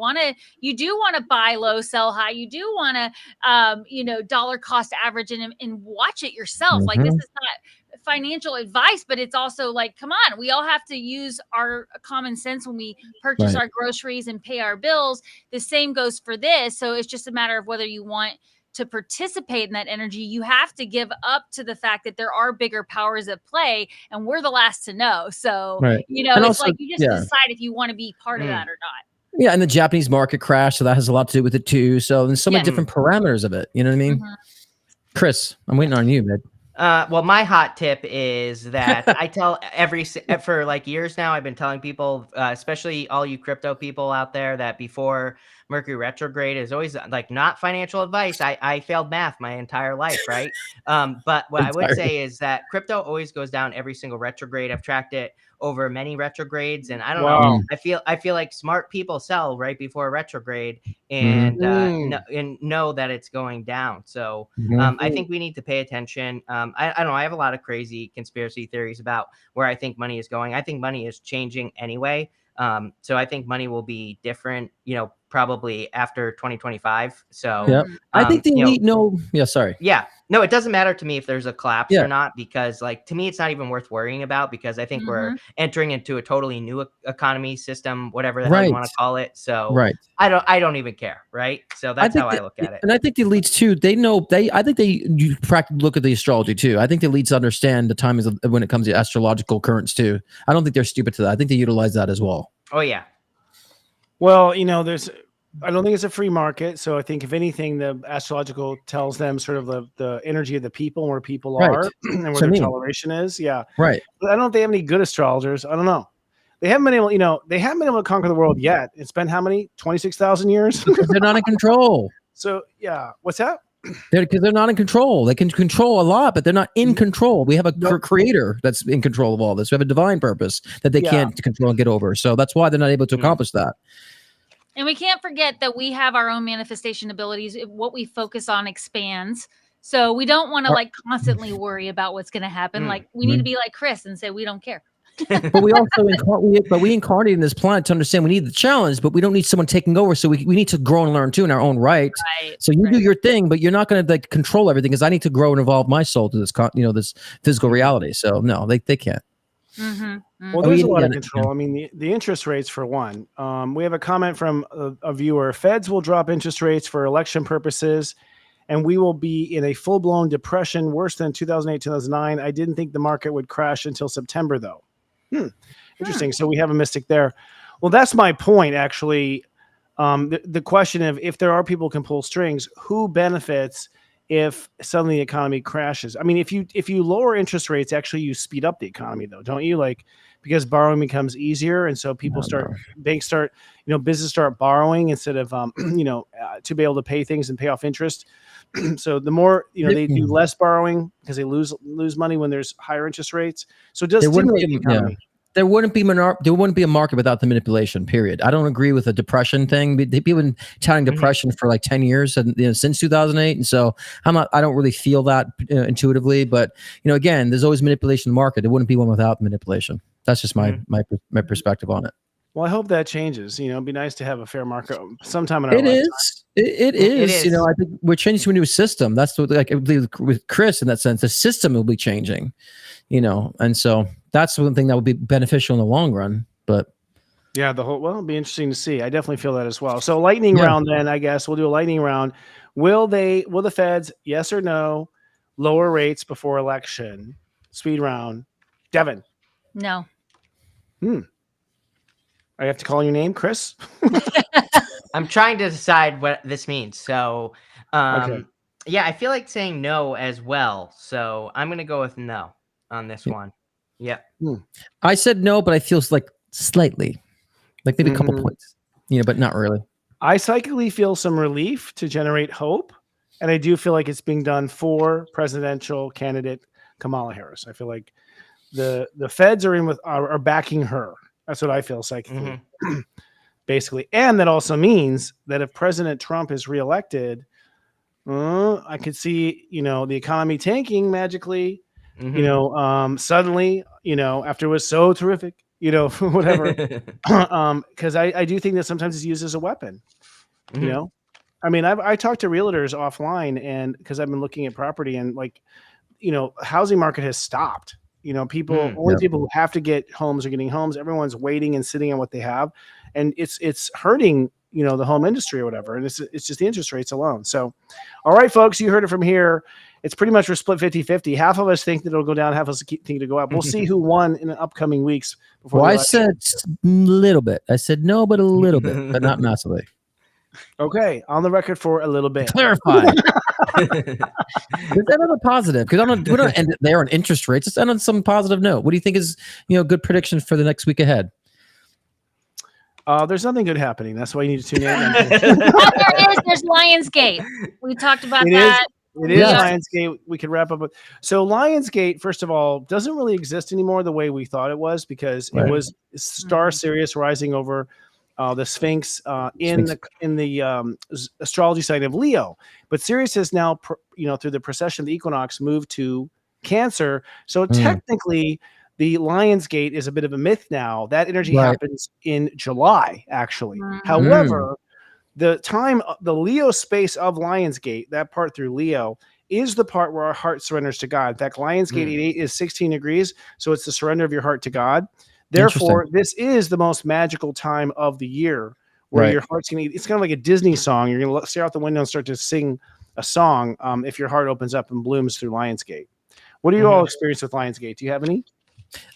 Speaker 2: do want to buy low, sell high. You do want to, dollar cost average and watch it yourself. Like this is not financial advice, but it's also like, come on, we all have to use our common sense when we purchase our groceries and pay our bills. The same goes for this. So it's just a matter of whether you want to participate in that energy. You have to give up to the fact that there are bigger powers at play and we're the last to know. So, it's also, like you just decide if you want to be part of that or not.
Speaker 3: Yeah. And the Japanese market crashed. So that has a lot to do with it too. So there's so many different parameters of it. You know what I mean? Chris, I'm waiting on you, man.
Speaker 4: Well, my hot tip is that I tell for like years now, I've been telling people, especially all you crypto people out there, that before Mercury retrograde is always like not financial advice. I failed math my entire life, right? But what I would say is that crypto always goes down every single retrograde. I've tracked it over many retrogrades, and I don't know. I feel like smart people sell right before a retrograde and know that it's going down. So I think we need to pay attention. I don't know. I have a lot of crazy conspiracy theories about where I think money is going. I think money is changing anyway. So I think money will be different, probably after 2025. So
Speaker 3: I think the elite
Speaker 4: no, it doesn't matter to me if there's a collapse or not, because like, to me, it's not even worth worrying about because I think we're entering into a totally new economy system, whatever the hell you want to call it. So I don't even care. Right. So that's how I look at it.
Speaker 3: And I think the elites too, you practically look at the astrology too. I think the elites understand the timings of when it comes to astrological currents too. I don't think they're stupid to that. I think they utilize that as well.
Speaker 4: Oh yeah.
Speaker 1: Well, I don't think it's a free market. So I think if anything, the astrological tells them sort of the energy of the people and where people are and where their toleration is. Yeah.
Speaker 3: Right.
Speaker 1: But I don't know if they have any good astrologers. I don't know. They haven't been able, they haven't been able to conquer the world yet. It's been how many? 26,000 years?
Speaker 3: They're not in control.
Speaker 1: So yeah. What's that?
Speaker 3: Because they're not in control. They can control a lot, but they're not in control. We have a creator that's in control of all this. We have a divine purpose that they can't control and get over. So that's why they're not able to accomplish that.
Speaker 2: And we can't forget that we have our own manifestation abilities. What we focus on expands. So we don't want to like constantly worry about what's going to happen. Like we need to be like Chris and say, we don't care.
Speaker 3: But we also incarnate in this planet to understand we need the challenge, but we don't need someone taking over. So we need to grow and learn too in our own right. So you do your thing, but you're not going to like control everything because I need to grow and evolve my soul to this, this physical reality. So no, they can't.
Speaker 1: Well, there's a lot of control. I mean, the interest rates for one. We have a comment from a viewer. Feds will drop interest rates for election purposes, and we will be in a full-blown depression worse than 2008, 2009. I didn't think the market would crash until September, though. Interesting. So we have a mystic there. Well, that's my point, actually. The question of if there are people who can pull strings, who benefits if suddenly the economy crashes? I mean, if you lower interest rates, actually you speed up the economy, though, don't you? Like, because borrowing becomes easier, and so people banks start, business start borrowing instead of to be able to pay things and pay off interest. So the more they do less borrowing because they lose money when there's higher interest rates. So it does stimulate the economy.
Speaker 3: there wouldn't be a market without the manipulation. Period. I don't agree with the depression thing. People have been touting depression for like 10 years, and since 2008, and so I don't really feel that intuitively. But again, there's always manipulation in the market. There wouldn't be one without manipulation. That's just my perspective on it.
Speaker 1: Well, I hope that changes. It'd be nice to have a fair market sometime in our
Speaker 3: It
Speaker 1: lifetime.
Speaker 3: It is. I think we're changing to a new system. That's what, like, I believe with Chris in that sense, the system will be changing. And so that's one thing that would be beneficial in the long run. But
Speaker 1: yeah, it'll be interesting to see. I definitely feel that as well. So lightning round, then I guess we'll do a lightning round. Will the Feds, yes or no, lower rates before election? Speed round. Devon.
Speaker 2: No.
Speaker 1: I have to call your name, Chris.
Speaker 4: I'm trying to decide what this means. So,
Speaker 1: Okay.
Speaker 4: yeah, I feel like saying no as well. So I'm going to go with no on this one. Yeah.
Speaker 3: I said no, but I feel like slightly, like maybe a couple points, but not really.
Speaker 1: I psychically feel some relief to generate hope, and I do feel like it's being done for presidential candidate Kamala Harris. I feel like the Feds are backing her. That's what I feel psychically, basically. And that also means that if President Trump is reelected, I could see, the economy tanking magically, suddenly, after it was so terrific, whatever. Because I do think that sometimes it's used as a weapon, I mean, I talked to realtors offline, and because I've been looking at property, and housing market has stopped. People who have to get homes are getting homes. Everyone's waiting and sitting on what they have, and it's hurting, the home industry or whatever. And it's just the interest rates alone. So, all right, folks, you heard it from here. It's pretty much we're split 50-50. Half of us think that it'll go down, half of us think it'll go up. We'll see who won in the upcoming weeks.
Speaker 3: Well, I said a little bit. I said no, but a little bit, but not massively.
Speaker 1: Okay, on the record for a little bit.
Speaker 3: Clarify. Let's end on a positive, because we don't end it there on interest rates. Let's end on some positive note. What do you think is good prediction for the next week ahead?
Speaker 1: There's nothing good happening. That's why you need to tune in.
Speaker 2: There's Lionsgate. We talked about that.
Speaker 1: It is Lionsgate. We could wrap up with. So Lionsgate, first of all, doesn't really exist anymore the way we thought it was, because it was Star Sirius rising over the Sphinx in the astrology sign of Leo. But Sirius has now, through the precession of the equinox, moved to Cancer. So technically, the Lionsgate is a bit of a myth now. That energy happens in July, actually. However, the Leo space of Lionsgate, that part through Leo, is the part where our heart surrenders to God. In fact, Lionsgate 88 is 16 degrees, so it's the surrender of your heart to God. Therefore, this is the most magical time of the year, where your heart's going to, it's kind of like a Disney song. You're going to stare out the window and start to sing a song if your heart opens up and blooms through Lionsgate. What do you all experience with Lionsgate? Do you have any?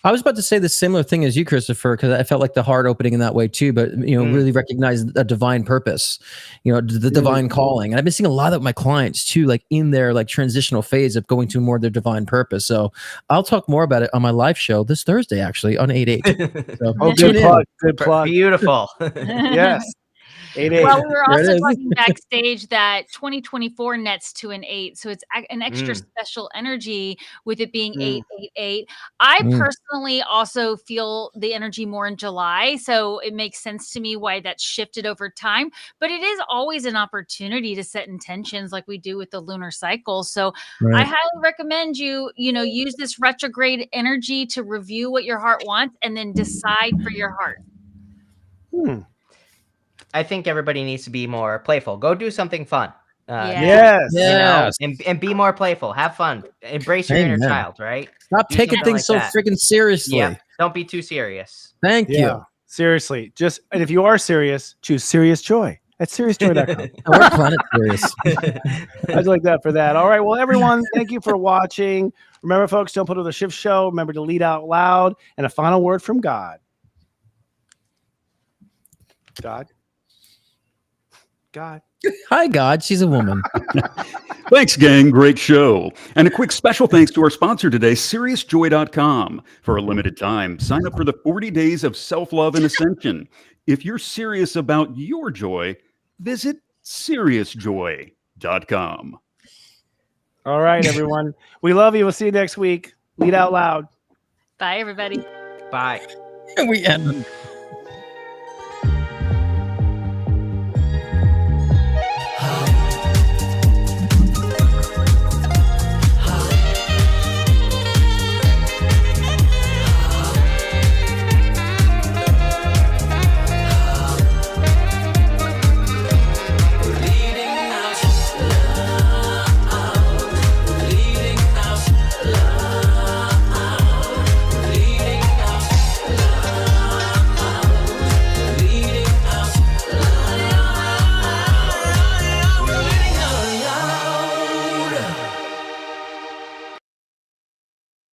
Speaker 3: I was about to say the similar thing as you, Christopher, because I felt like the heart opening in that way too, but really recognize a divine purpose, the divine calling. And I've been seeing a lot of that with my clients too, like in their like transitional phase of going to more of their divine purpose. So I'll talk more about it on my live show this Thursday, actually on 8/8. So,
Speaker 1: good plug.
Speaker 4: Beautiful.
Speaker 1: Yes.
Speaker 2: 8/8. Well, we were also talking backstage that 2024 nets to an 8, so it's an extra special energy with it being 888. I personally also feel the energy more in July, so it makes sense to me why that's shifted over time. But it is always an opportunity to set intentions like we do with the lunar cycle. So I highly recommend you use this retrograde energy to review what your heart wants and then decide for your heart.
Speaker 4: I think everybody needs to be more playful. Go do something fun.
Speaker 1: Yes.
Speaker 4: And be more playful. Have fun. Embrace your inner child, right?
Speaker 3: Stop taking things so freaking seriously.
Speaker 4: Yeah. Don't be too serious.
Speaker 3: Thank you.
Speaker 1: Seriously. And if you are serious, choose Serious Joy at SeriousJoy.com.
Speaker 3: We're Planet Serious.
Speaker 1: I'd like that for that. All right. Well, everyone, thank you for watching. Remember, folks, don't put on the shift show. Remember to lead out loud. And a final word from God. God.
Speaker 3: Hi, God. She's a woman.
Speaker 8: Thanks, gang. Great show. And a quick special thanks to our sponsor today, SeriousJoy.com. For a limited time, sign up for the 40 days of self-love and ascension. If you're serious about your joy, visit SeriousJoy.com.
Speaker 1: All right, everyone. We love you. We'll see you next week. Lead out loud.
Speaker 2: Bye, everybody.
Speaker 4: Bye.
Speaker 3: And we end.